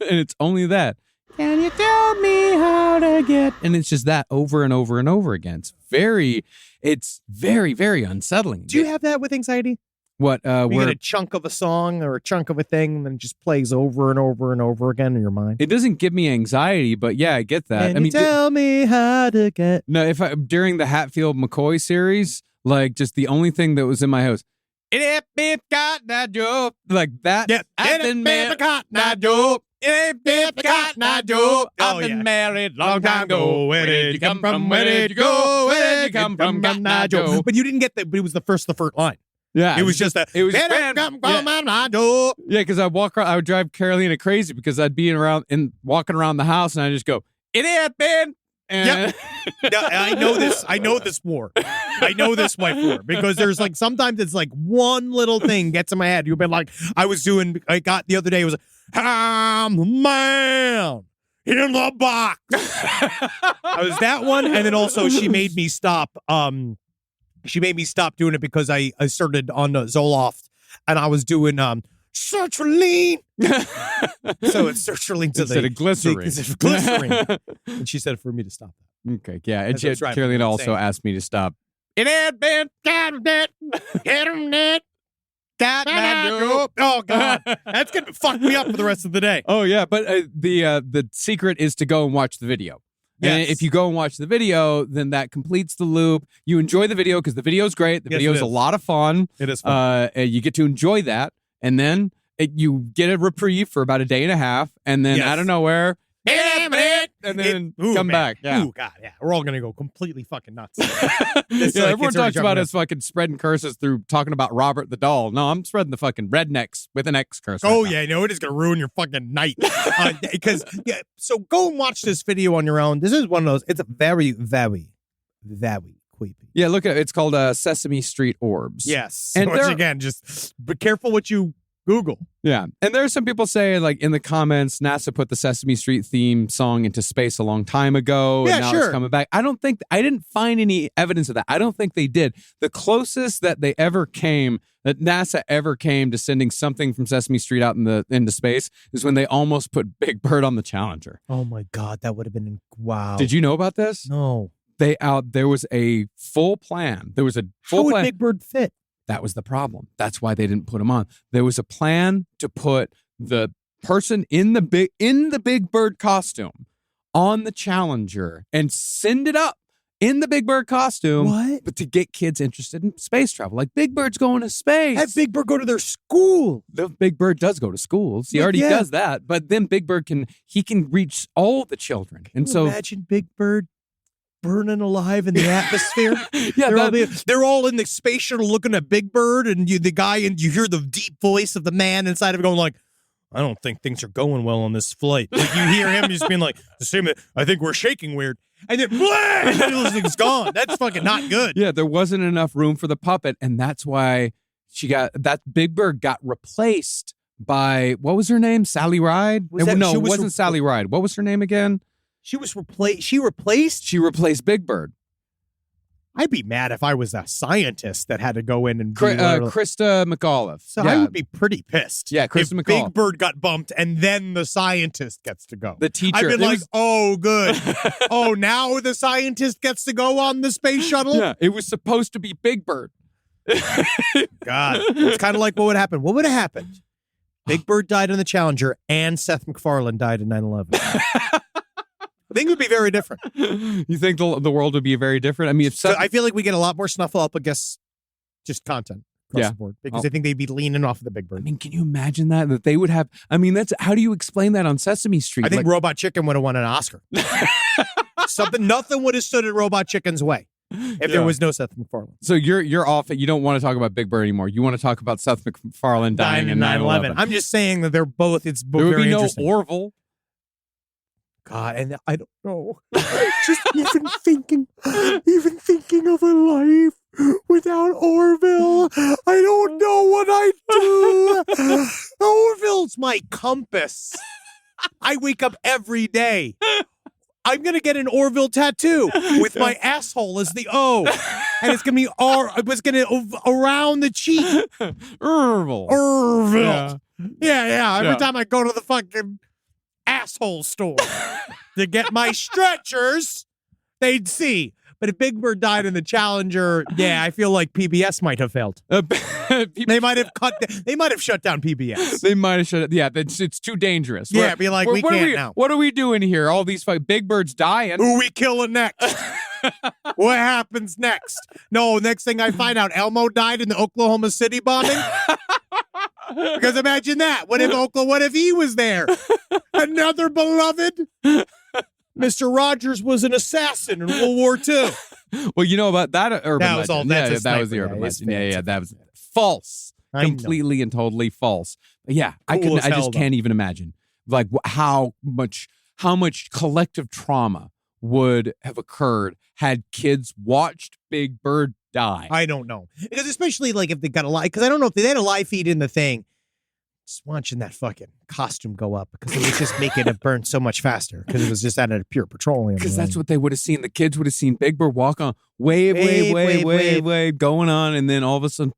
and it's only that. Can you tell me how to get? And it's just that over and over and over again. It's very, very unsettling. Do you have that with anxiety? what? You Where get a chunk of a song or a chunk of a thing, and then it just plays over and over and over again in your mind. it doesn't give me anxiety, but yeah, I get that. Can I mean, you tell me how to get? no, if I during the Hatfield McCoy series, like just the only thing that was in my house, it ain't been got that joke, like that. Yeah, I've been married. It ain't been cotton eye Joe. I've been married long time ago. Where did you come from? Where did you go? Where did you come from? Cotton Eye Joe. But you didn't get that. But it was the first line. Yeah, It was just that. It was "Where did you grand. come Yeah. from, Cotton Eye Joe?" Yeah, because I would drive Carolina crazy because I'd be walking around the house and I just go, it ain't been. And Yeah, I know this. I know this more. I know this way for because there's like sometimes it's like one little thing gets in my head. You've been like I got the other day. It was I'm the man in the box. I was that one, and then also she made me stop. She made me stop doing it because I started on Zoloft and I was doing sertraline. So it's sertraline to instead of glycerin. glycerin. And she said for me to stop that. Okay, yeah. And That's what's right. Carolina I'm also saying. asked me to stop. It ain't been. Oh God, that's gonna fuck me up for the rest of the day. Oh yeah, but the secret is to go and watch the video. And Yes. if you go and watch the video, then that completes the loop. You enjoy the video because the video's great. The Yes, video's it a is. lot of fun. It is fun. You get to enjoy that, and then you get a reprieve for about a day and a half, and then Yes. out of nowhere, and then Ooh, come man. back. Yeah. Ooh, God, yeah. We're all gonna go completely fucking nuts. Yeah, It's everyone like kids already talks about jumping us fucking spreading curses through talking about Robert the doll. No, I'm spreading the fucking rednecks with an X curse. Oh right now. yeah, no, it is gonna ruin your fucking night. Because so go and watch this video on your own. This is one of those. It's a very, very, very creepy. Yeah, look at it. It's called Sesame Street Orbs. Yes, And and once there- again, just be careful what you Google. Yeah. And there are some people saying, like, in the comments, NASA put the Sesame Street theme song into space a long time ago. Yeah, and now sure. it's coming back. I didn't find any evidence of that. I don't think they did. The closest that NASA ever came to sending something from Sesame Street out into space is when they almost put Big Bird on the Challenger. Oh my God, that would have been wow. Did you know about this? No. There was a full plan. There was a full How would plan. Big Bird fit? That was the problem. That's why they didn't put him on. There was a plan to put the person in the Big Bird costume on the Challenger and send it up in the Big Bird costume. What? But to get kids interested in space travel, like Big Bird's going to space. Have Big Bird go to their school. The Big Bird does go to schools. He Yeah, already yeah. does that. But then Big Bird can reach all the children. And so Imagine Big Bird burning alive in the atmosphere. yeah, they're all in the space shuttle looking at Big Bird, and you hear the deep voice of the man inside of it going like, I don't think things are going well on this flight. Like you hear him just being like, I think we're shaking weird. And then, blah, and then it's gone. That's fucking not good. Yeah, there wasn't enough room for the puppet, and that's why Big Bird got replaced by, what was her name? Sally Ride? Was that- No, she it was wasn't Sally Ride. What was her name again? She was replaced. She replaced. She replaced Big Bird. I'd be mad if I was a scientist that had to go in and Krista McAuliffe. So yeah. I would be pretty pissed. Yeah, if Krista McAuliffe. Big Bird got bumped and then the scientist gets to go. The teacher. I've been It like, was- oh, good. Oh, now the scientist gets to go on the space shuttle? Yeah, it was supposed to be Big Bird. God. It's kind of like what would happen. What would have happened? Big Bird died in the Challenger and Seth MacFarlane died in 9/11. I think it would be very different. You think the world would be very different? I mean, if So I feel like we get a lot more Snuffleupagus just content. across the board because I think they'd be leaning off of the Big Bird. I mean, can you imagine that they would have? I mean, how do you explain that on Sesame Street? I think Robot Chicken would have won an Oscar. Nothing would have stood in Robot Chicken's way if there was no Seth MacFarlane. So you're off it. You don't want to talk about Big Bird anymore. You want to talk about Seth MacFarlane dying in 9/11. I'm just saying that they're both. It's there would very be no interesting. Orville. God, and I don't know. Just even thinking of a life without Orville, I don't know what I'd do. Orville's my compass. I wake up every day. I'm going to get an Orville tattoo with my asshole as the O. And it's going to be it's going to around the cheek. Orville. Yeah. Every time I go to the fucking asshole store to get my stretchers, they'd see. But if Big Bird died in the Challenger, I feel like PBS might have failed. They might have shut down PBS. They might have shut it. Yeah, it's too dangerous. Be like, we can't now. What are we doing here? All these Big Bird's dying. Who we killing next? What happens next? No, next thing I find out, Elmo died in the Oklahoma City bombing. Because imagine that. What if he was there? Another beloved? Mr. Rogers was an assassin in World War II. Well, you know about that urban that was legend. That was the urban legend. Yeah, that was false. Completely and totally false. Yeah, Cool I just can't even imagine like how much collective trauma would have occurred had kids watched Big Bird die. I don't know. Because especially like if they got a live, because I don't know if they had a live feed in the thing. Just watching that fucking costume go up because it was just making it burn so much faster because it was just out of pure petroleum. Because that's what they would have seen. The kids would have seen Big Bird walk on, wave, going on, and then all of a sudden.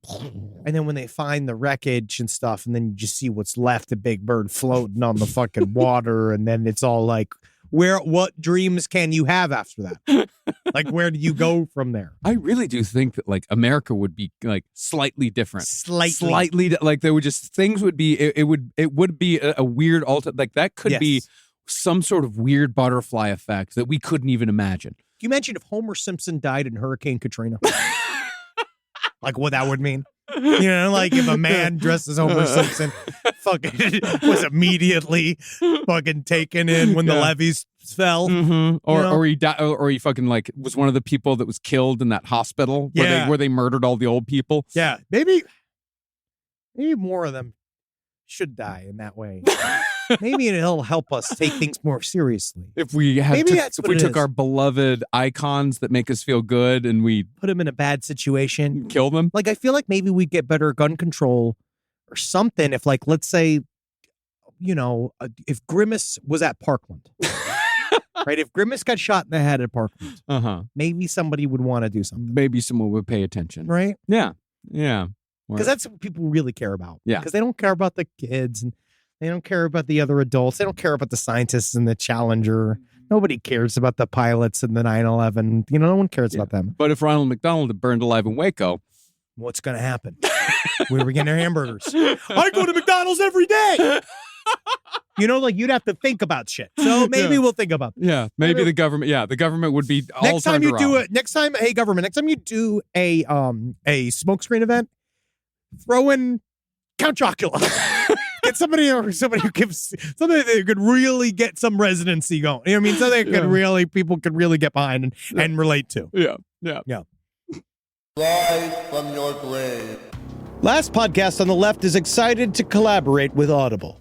And then when they find the wreckage and stuff, and then you just see what's left of Big Bird floating on the fucking water, and then it's all like, what dreams can you have after that? Like, where do you go from there? I really do think that like America would be like slightly different, slightly like there would just things would be it would be a weird like that could be some sort of weird butterfly effect that we couldn't even imagine. You mentioned if Homer Simpson died in Hurricane Katrina, like what that would mean. You know, like if a man dressed as Homer Simpson fucking was immediately fucking taken in when the levees fell, or he died, or he fucking like was one of the people that was killed in that hospital where they murdered all the old people. Yeah, maybe more of them should die in that way. Maybe it'll help us take things more seriously. If we took our beloved icons that make us feel good and we put them in a bad situation, kill them. Like I feel like maybe we'd get better gun control or something. If like let's say, if Grimace was at Parkland, right? If Grimace got shot in the head at Parkland, maybe somebody would want to do something. Maybe someone would pay attention, right? Yeah. Because that's what people really care about. Yeah, because they don't care about the kids and. They don't care about the other adults. They don't care about the scientists in the Challenger. Nobody cares about the pilots in the 9/11. No one cares about them. But if Ronald McDonald had burned alive in Waco, what's going to happen? Where are we getting our hamburgers? I go to McDonald's every day. You'd have to think about shit. So maybe we'll think about that. Yeah, maybe the government would be all next time you do it. Next time, hey government, next time you do a smokescreen event, throw in Count Chocula. Get somebody who gives somebody that could really get some residency going. You know what I mean? So they could people could really get behind and relate to. Yeah. Live from your grave. Last Podcast on the Left is excited to collaborate with Audible.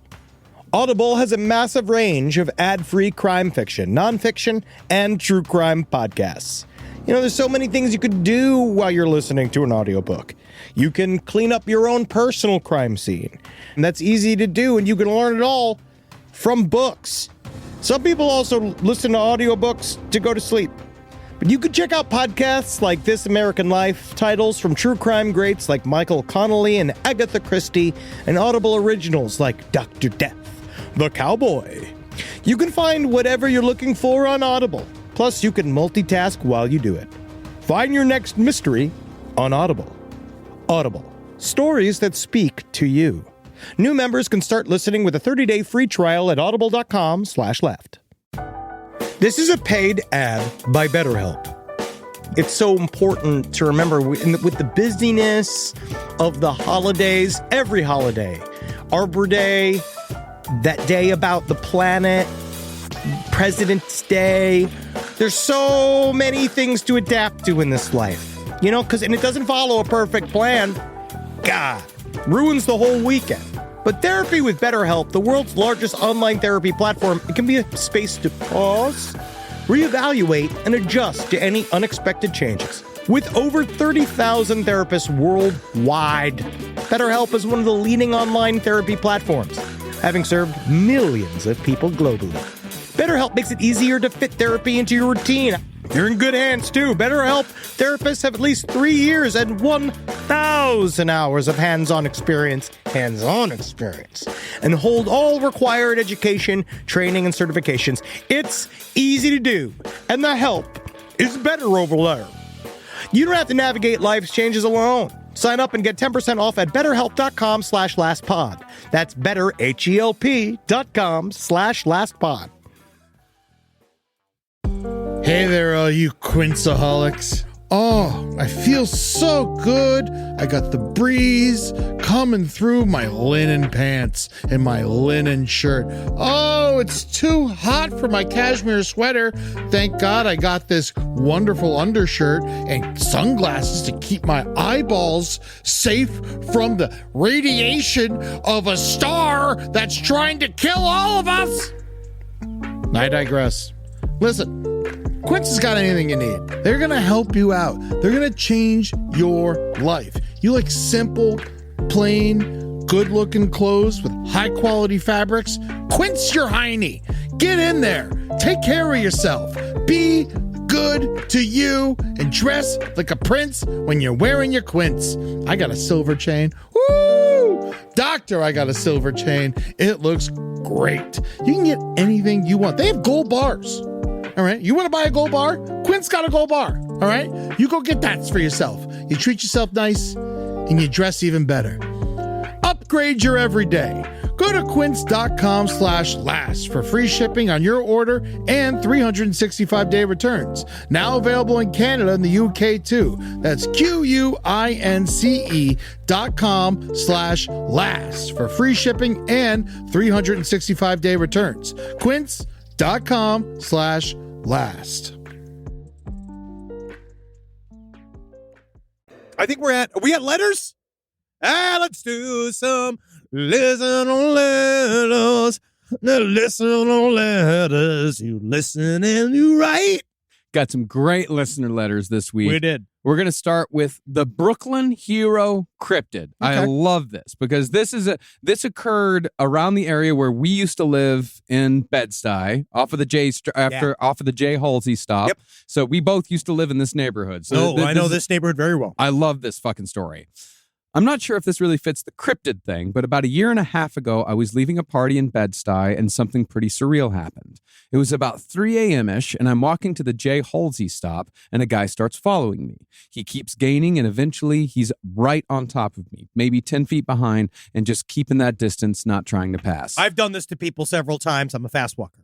Audible has a massive range of ad-free crime fiction, nonfiction, and true crime podcasts. There's so many things you could do while you're listening to an audiobook. You can clean up your own personal crime scene. And that's easy to do, and you can learn it all from books. Some people also listen to audiobooks to go to sleep. But you could check out podcasts like This American Life, titles from true crime greats like Michael Connelly and Agatha Christie, and Audible originals like Dr. Death, The Cowboy. You can find whatever you're looking for on Audible. Plus, you can multitask while you do it. Find your next mystery on Audible. Audible. Stories that speak to you. New members can start listening with a 30-day free trial at audible.com/left. This is a paid ad by BetterHelp. it's so important to remember with the busyness of the holidays, every holiday, Arbor Day, that day about the planet, President's Day, there's so many things to adapt to in this life, and it doesn't follow a perfect plan. God, ruins the whole weekend. But therapy with BetterHelp, the world's largest online therapy platform, it can be a space to pause, reevaluate, and adjust to any unexpected changes. With over 30,000 therapists worldwide, BetterHelp is one of the leading online therapy platforms, having served millions of people globally. BetterHelp makes it easier to fit therapy into your routine. You're in good hands, too. BetterHelp therapists have at least 3 years and 1,000 hours of hands-on experience, and hold all required education, training, and certifications. It's easy to do, and the help is better over there. You don't have to navigate life's changes alone. Sign up and get 10% off at betterhelp.com/lastpod. That's betterhelp.com/lastpod. Hey there, all you Quinceaholics. Oh, I feel so good. I got the breeze coming through my linen pants and my linen shirt. Oh, it's too hot for my cashmere sweater. Thank God I got this wonderful undershirt and sunglasses to keep my eyeballs safe from the radiation of a star that's trying to kill all of us. I digress. Listen. Quince has got anything you need. They're going to help you out. They're going to change your life. You like simple, plain, good-looking clothes with high-quality fabrics? Quince your hiney. Get in there. Take care of yourself. Be good to you and dress like a prince when you're wearing your Quince. I got a silver chain. Woo! Doctor, I got a silver chain. It looks great. You can get anything you want. They have gold bars. All right, you want to buy a gold bar? Quint's got a gold bar. All right, you go get that for yourself. You treat yourself nice and you dress even better. Upgrade your everyday. Go to quince.com/last for free shipping on your order and 365-day returns. Now available in Canada and the UK too. That's QUINCE.com/last for free shipping and 365-day returns. Quince.com/last. I think are we at letters? Let's do some listen on letters. Listen on letters. You listen and you write. Got some great listener letters this week. We did. We're going to start with the Brooklyn Hero Cryptid. Okay. I love this because this occurred around the area where we used to live in Bed-Stuy, off of the J Halsey stop. Yep. So we both used to live in this neighborhood. So I know this neighborhood very well. I love this fucking story. I'm not sure if this really fits the cryptid thing, but about 1.5 years ago, I was leaving a party in Bed-Stuy and something pretty surreal happened. It was about 3 a.m.-ish, and I'm walking to the J Halsey stop, and a guy starts following me. He keeps gaining, and eventually he's right on top of me, maybe 10 feet behind, and just keeping that distance, not trying to pass. I've done this to people several times. I'm a fast walker.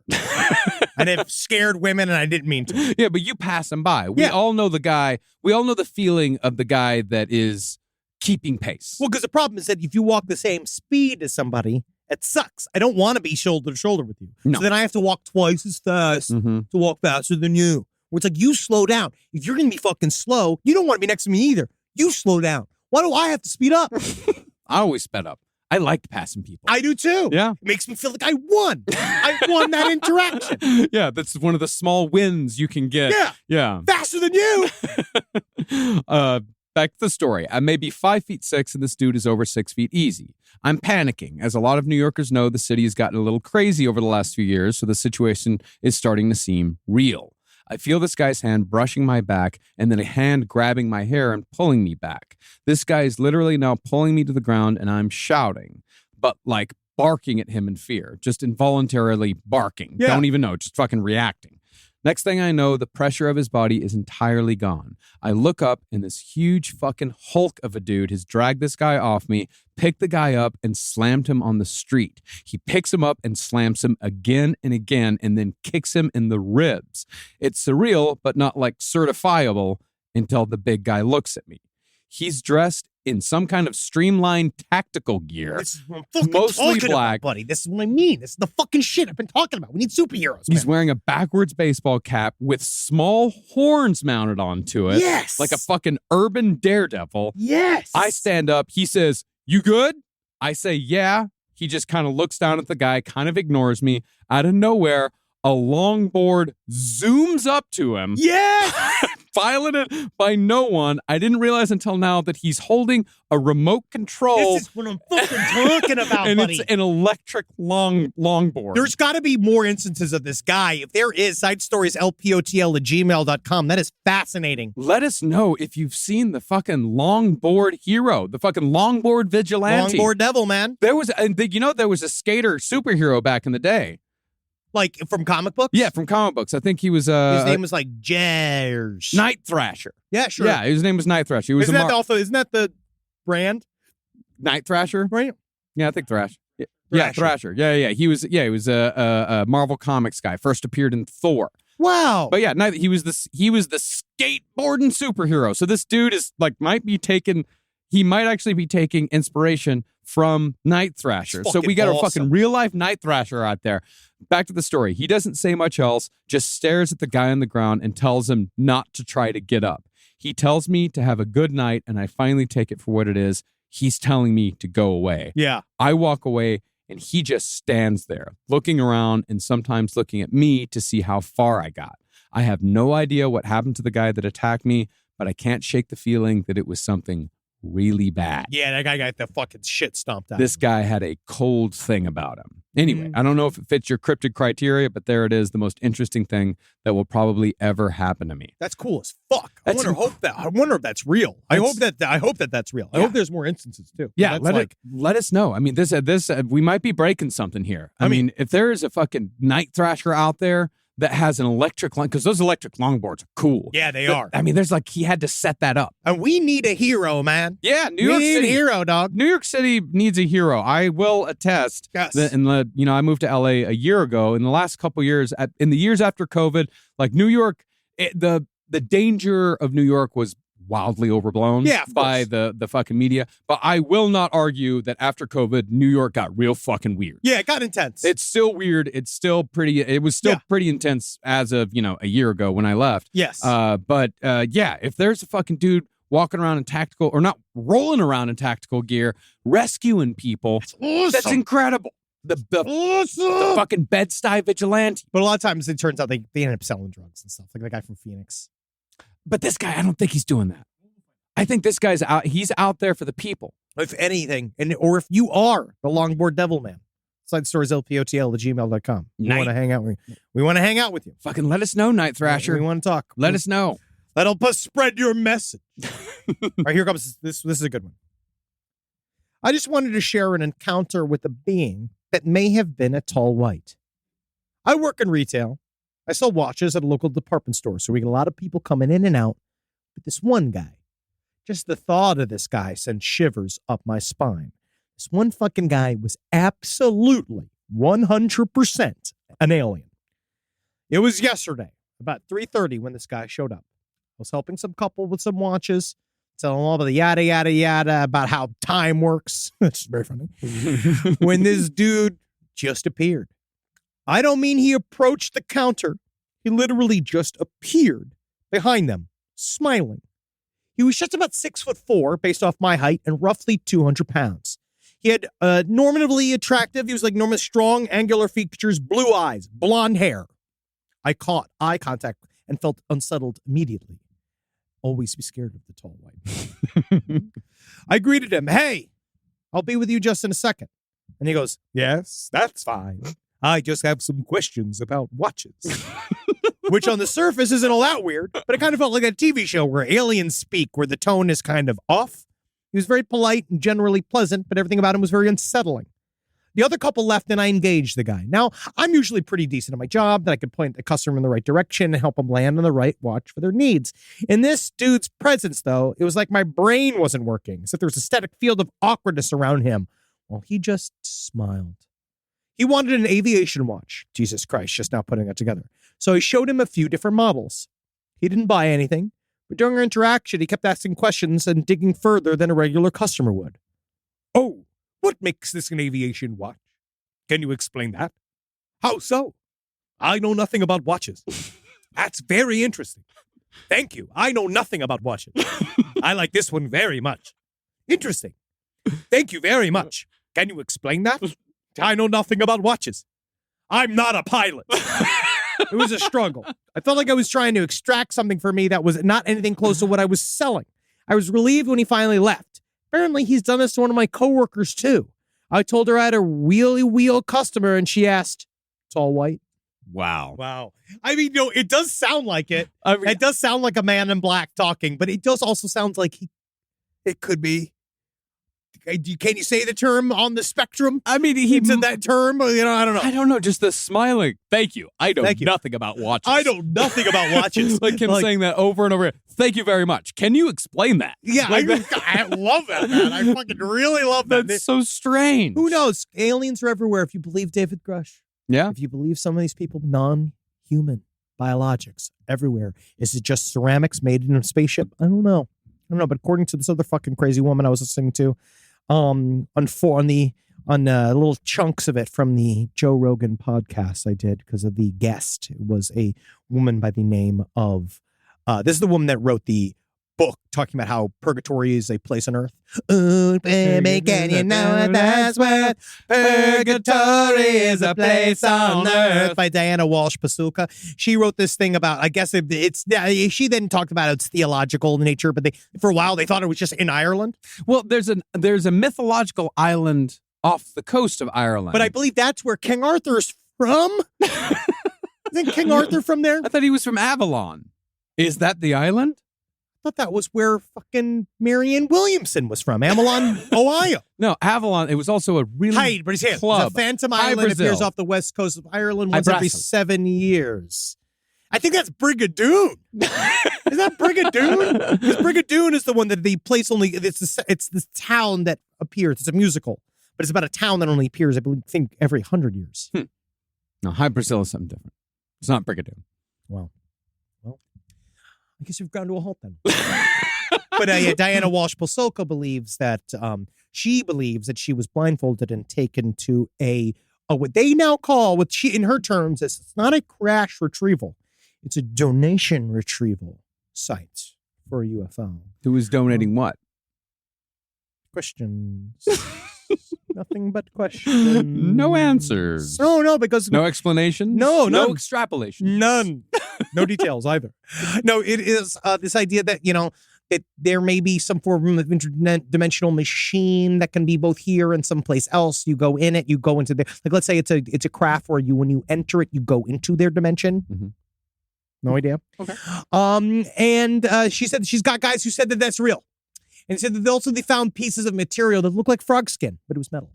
And have scared women, and I didn't mean to. Yeah, but you pass him by. We all know the guy. We all know the feeling of the guy that is keeping pace. Well, because the problem is that if you walk the same speed as somebody, it sucks. I don't want to be shoulder to shoulder with you. No. So then I have to walk twice as fast to walk faster than you. Where it's like, you slow down. If you're going to be fucking slow, you don't want to be next to me either. You slow down. Why do I have to speed up? I always sped up. I liked passing people. I do too. Yeah. It makes me feel like I won. I won that interaction. Yeah, that's one of the small wins you can get. Yeah. Faster than you. Back to the story. I may be 5'6" and this dude is over 6 feet easy. I'm panicking. As a lot of New Yorkers know, the city has gotten a little crazy over the last few years, so the situation is starting to seem real. I feel this guy's hand brushing my back and then a hand grabbing my hair and pulling me back. This guy is literally now pulling me to the ground and I'm shouting, but like barking at him in fear, just involuntarily barking. Yeah. Don't even know, just fucking reacting. Next thing I know, the pressure of his body is entirely gone. I look up and this huge fucking hulk of a dude has dragged this guy off me, picked the guy up and slammed him on the street. He picks him up and slams him again and again and then kicks him in the ribs. It's surreal, but not like certifiable. until the big guy looks at me. He's dressed in some kind of streamlined tactical gear. This is what I'm fucking mostly talking black. about, buddy. This is what I mean. This is the fucking shit I've been talking about. We need superheroes. He's man. wearing a backwards baseball cap with small horns mounted onto it. Yes. Like a fucking urban daredevil. Yes. I stand up. He says, "You good?" I say, "Yeah." He just kind of looks down at the guy, kind of ignores me. Out of nowhere, a longboard zooms up to him. Yes. Piloted by no one. I didn't realize until now that he's holding a remote control. This is what I'm fucking talking about, and buddy. it's an electric longboard. There's got to be more instances of this guy. If there is, sidestorieslpotl@gmail.com. That is fascinating. Let us know if you've seen the fucking longboard hero, the fucking longboard vigilante. Longboard devil, man. There was, there was a skater superhero back in the day. Like from comic books? Yeah, from comic books. I think he was His name was like Jers. Night Thrasher. Yeah, sure. Yeah, his name was Night Thrasher. He was Isn't that the brand? Night Thrasher? Right? Yeah, I think Thrash. Yeah, Thrasher. Yeah. He was a Marvel Comics guy. First appeared in Thor. Wow. But yeah, he was the skateboarding superhero. So this dude is like he might actually be taking inspiration from Night Thrasher. So we got a fucking real life Night Thrasher out there. Back to the story. He doesn't say much else, just stares at the guy on the ground and tells him not to try to get up. He tells me to have a good night, and I finally take it for what it is. He's telling me to go away. Yeah. I walk away, and he just stands there, looking around and sometimes looking at me to see how far I got. I have no idea what happened to the guy that attacked me, but I can't shake the feeling that it was something really bad. Yeah, that guy got the fucking shit stomped out. This guy had a cold thing about him. Anyway, I don't know if it fits your cryptid criteria, but there it is, the most interesting thing that will probably ever happen to me. That's cool as fuck. I wonder if that's real. I hope that's real. I hope there's more instances too. Yeah, that's let us know. I mean, this we might be breaking something here. I mean, if there is a fucking Night Thrasher out there that has an electric line, because those electric longboards are cool. Yeah, they are. I mean, there's he had to set that up. And we need a hero, man. Yeah, New York City. A hero, dog. New York City needs a hero. I will attest. Yes. That I moved to LA a year ago. In the last couple years, in the years after COVID, like New York, the danger of New York was wildly overblown by the fucking media. But I will not argue that after COVID, New York got real fucking weird. Yeah, it got intense. It's still weird. It was still pretty intense as of, a year ago when I left. Yes. But if there's a fucking dude walking around in tactical, or not rolling around in tactical gear, rescuing people, that's incredible. The fucking Bed-Stuy vigilante. But a lot of times it turns out they end up selling drugs and stuff, like the guy from Phoenix. But this guy, I don't think he's doing that. I think this guy's out. He's out there for the people. If anything, or if you are the longboard devil man, sidestorieslpotl@gmail.com. We want to hang out with you. We want to hang out with you. Fucking let us know, Night Thrasher. We want to talk. Let us know. Help us spread your message. All right, here comes this. This is a good one. I just wanted to share an encounter with a being that may have been a tall white. I work in retail. I sell watches at a local department store, so we get a lot of people coming in and out. But this one guy, just the thought of this guy sent shivers up my spine. This one fucking guy was absolutely 100% an alien. It was yesterday, about 3:30 when this guy showed up. I was helping some couple with some watches, telling them all about the yada, yada, yada, about how time works. It's very funny. When this dude just appeared. I don't mean he approached the counter. He literally just appeared behind them, smiling. He was just about 6'4", based off my height, and roughly 200 pounds. He had normatively attractive, he was like normally strong, angular features, blue eyes, blonde hair. I caught eye contact and felt unsettled immediately. Always be scared of the tall white. I greeted him. Hey, I'll be with you just in a second. And he goes, yes, that's fine. I just have some questions about watches. Which on the surface isn't all that weird, but it kind of felt like a TV show where aliens speak, where the tone is kind of off. He was very polite and generally pleasant, but everything about him was very unsettling. The other couple left and I engaged the guy. Now, I'm usually pretty decent at my job, that I could point the customer in the right direction and help them land on the right watch for their needs. In this dude's presence, though, it was like my brain wasn't working, as if there was a static field of awkwardness around him, while he just smiled. He wanted an aviation watch. Jesus Christ, just now putting that together. So I showed him a few different models. He didn't buy anything, But during our interaction, he kept asking questions and digging further than a regular customer would. Oh, what makes this an aviation watch? Can you explain that? How so? I know nothing about watches. That's very interesting. Thank you. I know nothing about watches. I like this one very much. Interesting. Thank you very much. Can you explain that? I know nothing about watches. I'm not a pilot. It was a struggle. I felt like I was trying to extract something from me that was not anything close to what I was selling. I was relieved when he finally left. Apparently, he's done this to one of my coworkers, too. I told her I had a wheelie wheel customer, and she asked, it's all white. Wow. I mean, it does sound like it. It does sound like a man in black talking, but it does also sound like it could be. Can you say the term on the spectrum? I mean, he said that term. I don't know. I don't know. Just the smiling. Thank you. I know nothing about watches. I know nothing about watches. Like him saying that over and over. Thank you very much. Can you explain that? Yeah, like I love that, man. I fucking really love that. That's so strange. Who knows? Aliens are everywhere. If you believe David Grush. Yeah. If you believe some of these people, non-human biologics everywhere. Is it just ceramics made in a spaceship? I don't know. But according to this other fucking crazy woman I was listening to, on little chunks of it from the Joe Rogan podcast I did because of the guest. It was a woman by the name of, this is the woman that wrote the book talking about how purgatory is a place on earth. Ooh, baby, can you know that's what purgatory is a place on earth by Diana Walsh Pasulka. She wrote this thing about, I guess she then talked about its theological nature, but for a while they thought it was just in Ireland. Well, there's a mythological island off the coast of Ireland. But I believe that's where King Arthur's from. Isn't King Arthur from there? I thought he was from Avalon. Is that the island? I thought that was where fucking Marianne Williamson was from, Avalon, Ohio. No, Avalon. It was also a really but it's club. The Phantom Island appears off the west coast of Ireland once every 7 years. I think that's Brigadoon. Is that Brigadoon? Because Brigadoon is the one that the place only. It's the town that appears. It's a musical, but it's about a town that only appears, I think, every 100 years. No, High Brazil is something different. It's not Brigadoon. Well, I guess you've gone to a halt then. But Diana Walsh Pasulka believes that she was blindfolded and taken to what they now call, what she in her terms is, it's not a crash retrieval, it's a donation retrieval site for a UFO. Who was donating what? Questions. Nothing but questions. No answers. No, because no explanation. No extrapolation. None. No details either. No, it is this idea that that there may be some form of interdimensional machine that can be both here and someplace else. You go in it. You go into let's say it's a craft where when you enter it, you go into their dimension. Mm-hmm. No idea. Okay. And she said she's got guys who said that that's real. And he said that they found pieces of material that looked like frog skin, but it was metal.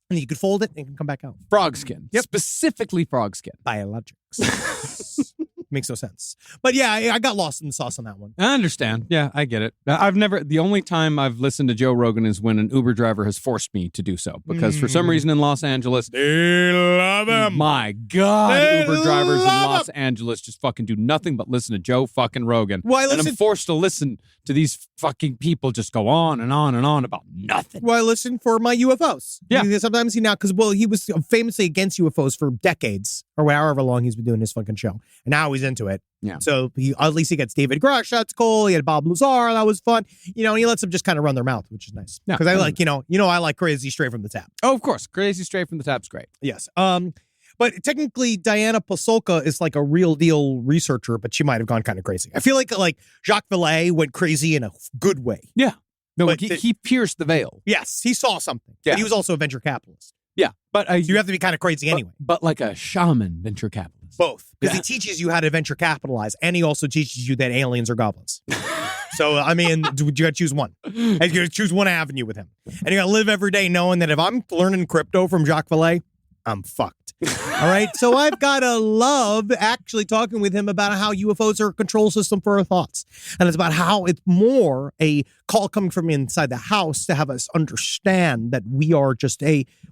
And you could fold it and it can come back out. Frog skin. Yep. Specifically frog skin. Biologics. Makes no sense. But yeah, I got lost in the sauce on that one. I understand. Yeah, I get it. The only time I've listened to Joe Rogan is when an Uber driver has forced me to do so. Because for some reason in Los Angeles, they love him. My God, Uber drivers in Los Angeles just fucking do nothing but listen to Joe fucking Rogan. Well, and I'm forced to listen to these fucking people just go on and on and on about nothing. Well, I listen for my UFOs. Yeah. Sometimes he was famously against UFOs for decades, or however long he's been doing his fucking show. And now he's into it. Yeah. So at least he gets David Grush. That's cool. He had Bob Lazar. That was fun. And he lets them just kind of run their mouth, which is nice. Yeah. Because I like, I like crazy straight from the tap. Oh, of course. Crazy straight from the tap's great. Yes. But technically, Diana Pasulka is like a real deal researcher, but she might have gone kind of crazy. I feel like Jacques Vallée went crazy in a good way. Yeah. No, he pierced the veil. Yes, he saw something. Yeah. But he was also a venture capitalist. Yeah. But so you have to be kind of crazy anyway. But like a shaman venture capitalist. Both. Because he teaches you how to venture capitalize, and he also teaches you that aliens are goblins. So, I mean, you got to choose one. And you got to choose one avenue with him. And you got to live every day knowing that if I'm learning crypto from Jacques Vallée, I'm fucked. All right. So I've got to love actually talking with him about how UFOs are a control system for our thoughts. And it's about how it's more a call coming from inside the house to have us understand that we are just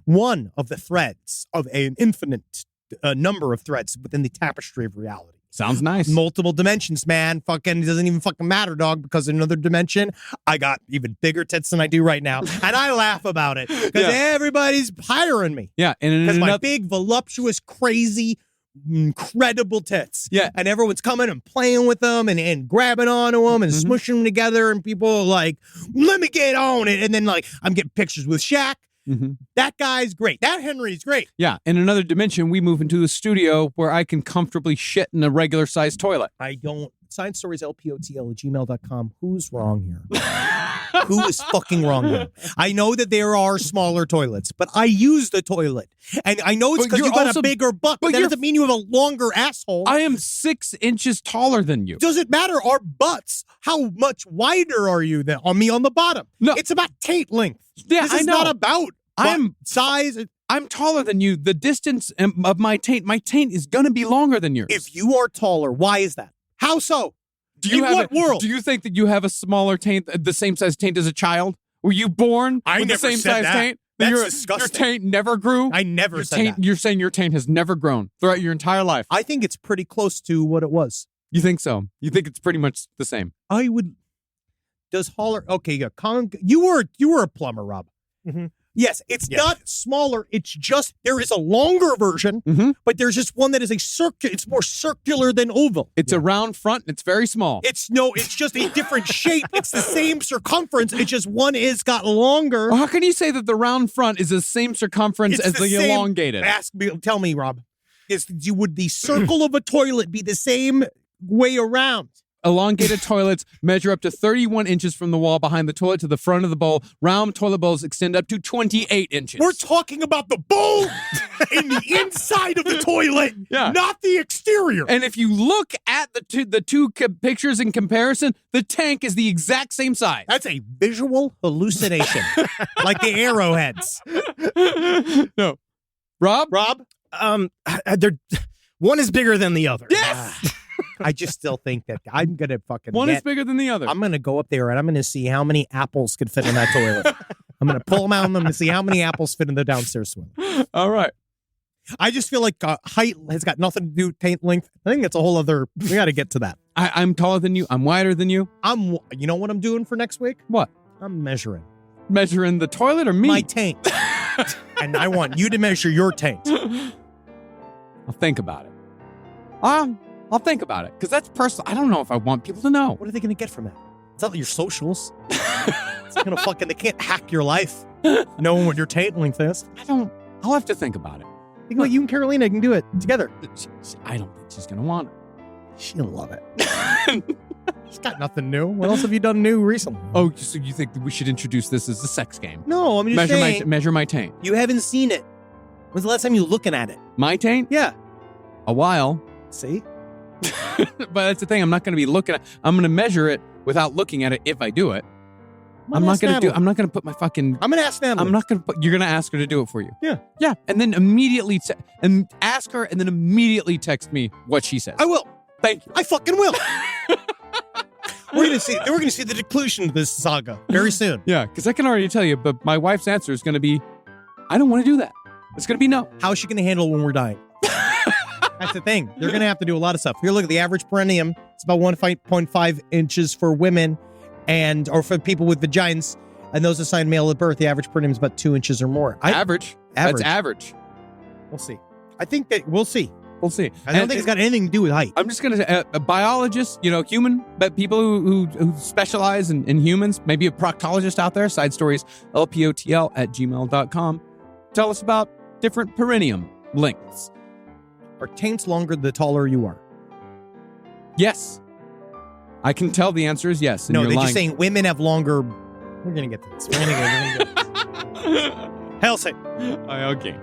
one of the threads of an infinite number of threads within the tapestry of reality. Sounds nice. Multiple dimensions, man. Fucking, it doesn't even fucking matter, dog, because in another dimension, I got even bigger tits than I do right now. And I laugh about it because everybody's hiring me. Yeah. And because my big, voluptuous, crazy, incredible tits. Yeah. And everyone's coming and playing with them and grabbing onto them and smushing them together. And people are like, let me get on it. And then, like, I'm getting pictures with Shaq. That guy's great. That Henry's great. Yeah. In another dimension, we move into the studio where I can comfortably shit in a regular sized toilet. I don't. Science Stories, LPOTL@gmail.com. Who's wrong here? Who is fucking wrong here? I know that there are smaller toilets, but I use the toilet. And I know it's because you got a bigger butt, but that doesn't mean you have a longer asshole. I am 6 inches taller than you. Does it matter? Our butts, how much wider are you than on me on the bottom? No. It's about taint length. Yeah, this I is know. not about size. I'm taller than you. The distance of my taint is going to be longer than yours. If you are taller, why is that? How so? In what world? Do you think that you have a smaller taint, the same size taint as a child? Were you born with the same size taint? That's disgusting. Your taint never grew? I never said that. You're saying your taint has never grown throughout your entire life? I think it's pretty close to what it was. You think so? You think it's pretty much the same? I would. Does Holler? Okay, yeah. You were a plumber, Rob. Yes, it's not smaller. It's just there is a longer version, but there's just one that is a circular. It's more circular than oval. It's a round front and it's very small. It's just a different shape. It's the same circumference. It's just one is got longer. Well, how can you say that the round front is the same circumference as the elongated? Tell me, Rob. Would the circle of a toilet be the same way around? Elongated toilets measure up to 31 inches from the wall behind the toilet to the front of the bowl. Round toilet bowls extend up to 28 inches. We're talking about the bowl in the inside of the toilet, not the exterior. And if you look at the two pictures in comparison, the tank is the exact same size. That's a visual hallucination, like the arrowheads. No. Rob? One is bigger than the other. Yes! I just still think that I'm going to fucking One is bigger than the other. I'm going to go up there and I'm going to see how many apples could fit in that toilet. I'm going to pull them out and I'm going to see how many apples fit in the downstairs toilet. All right. I just feel like height has got nothing to do with taint length. I think that's a whole other, we got to get to that. I'm taller than you. I'm wider than you. You know what I'm doing for next week? What? I'm measuring. Measuring the toilet or me? My taint. And I want you to measure your taint. I'll think about it. I'll think about it because that's personal. I don't know if I want people to know. What are they going to get from that? It's not like your socials. It's going to they can't hack your life knowing what your taint length is. I'll have to think about it. Think about you and Carolina can do it together. I don't think she's going to want it. She'll love it. She's got nothing new. What else have you done new recently? Oh, so you think that we should introduce this as a sex game? No, I'm just saying. Measure my taint. You haven't seen it. When's the last time you were looking at it? My taint? Yeah. A while. See? But that's the thing. I'm not going to be looking at. I'm going to measure it without looking at it. If I do it, I'm not going to put my fucking. I'm going to ask Natalie. I'm not going to put. You're going to ask her to do it for you. Yeah. Yeah. And then immediately and ask her, and then immediately text me what she says. I will. Thank you. I fucking will. We're going to see the conclusion of this saga very soon. Yeah, because I can already tell you. But my wife's answer is going to be, I don't want to do that. It's going to be no. How is she going to handle it when we're dying? That's the thing. They're going to have to do a lot of stuff. Here, look at the average perineum. It's about 1.5 inches for women or for people with vaginas. And those assigned male at birth, the average perineum is about 2 inches or more. Average. That's average. We'll see. I think that we'll see. We'll see. I don't think it's got anything to do with height. I'm just going to say, biologists, human, but people who specialize in humans, maybe a proctologist out there, side stories, lpotl@gmail.com. Tell us about different perineum lengths. Are taints longer the taller you are? Yes. I can tell the answer is yes. No, they're just saying women have longer. We're going to get to this. We're going to get to this. Hellsing. Okay.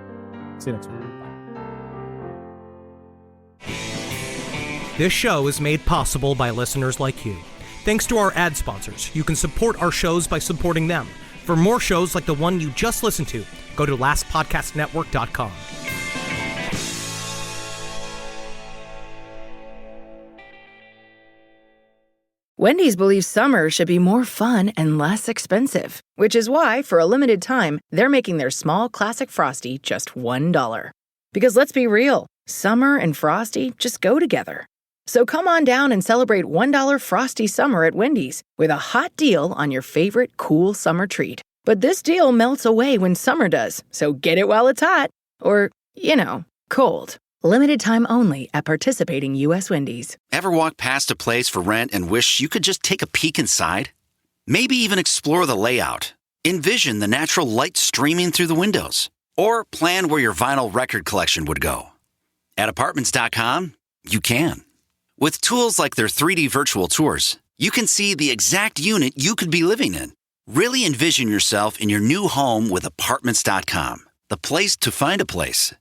See you next week. This show is made possible by listeners like you. Thanks to our ad sponsors, you can support our shows by supporting them. For more shows like the one you just listened to, go to lastpodcastnetwork.com. Wendy's believes summer should be more fun and less expensive, which is why, for a limited time, they're making their small classic Frosty just $1. Because let's be real, summer and Frosty just go together. So come on down and celebrate $1 Frosty Summer at Wendy's with a hot deal on your favorite cool summer treat. But this deal melts away when summer does, so get it while it's hot. Or, cold. Limited time only at participating U.S. Wendy's. Ever walk past a place for rent and wish you could just take a peek inside? Maybe even explore the layout. Envision the natural light streaming through the windows. Or plan where your vinyl record collection would go. At Apartments.com, you can. With tools like their 3D virtual tours, you can see the exact unit you could be living in. Really envision yourself in your new home with Apartments.com, the place to find a place.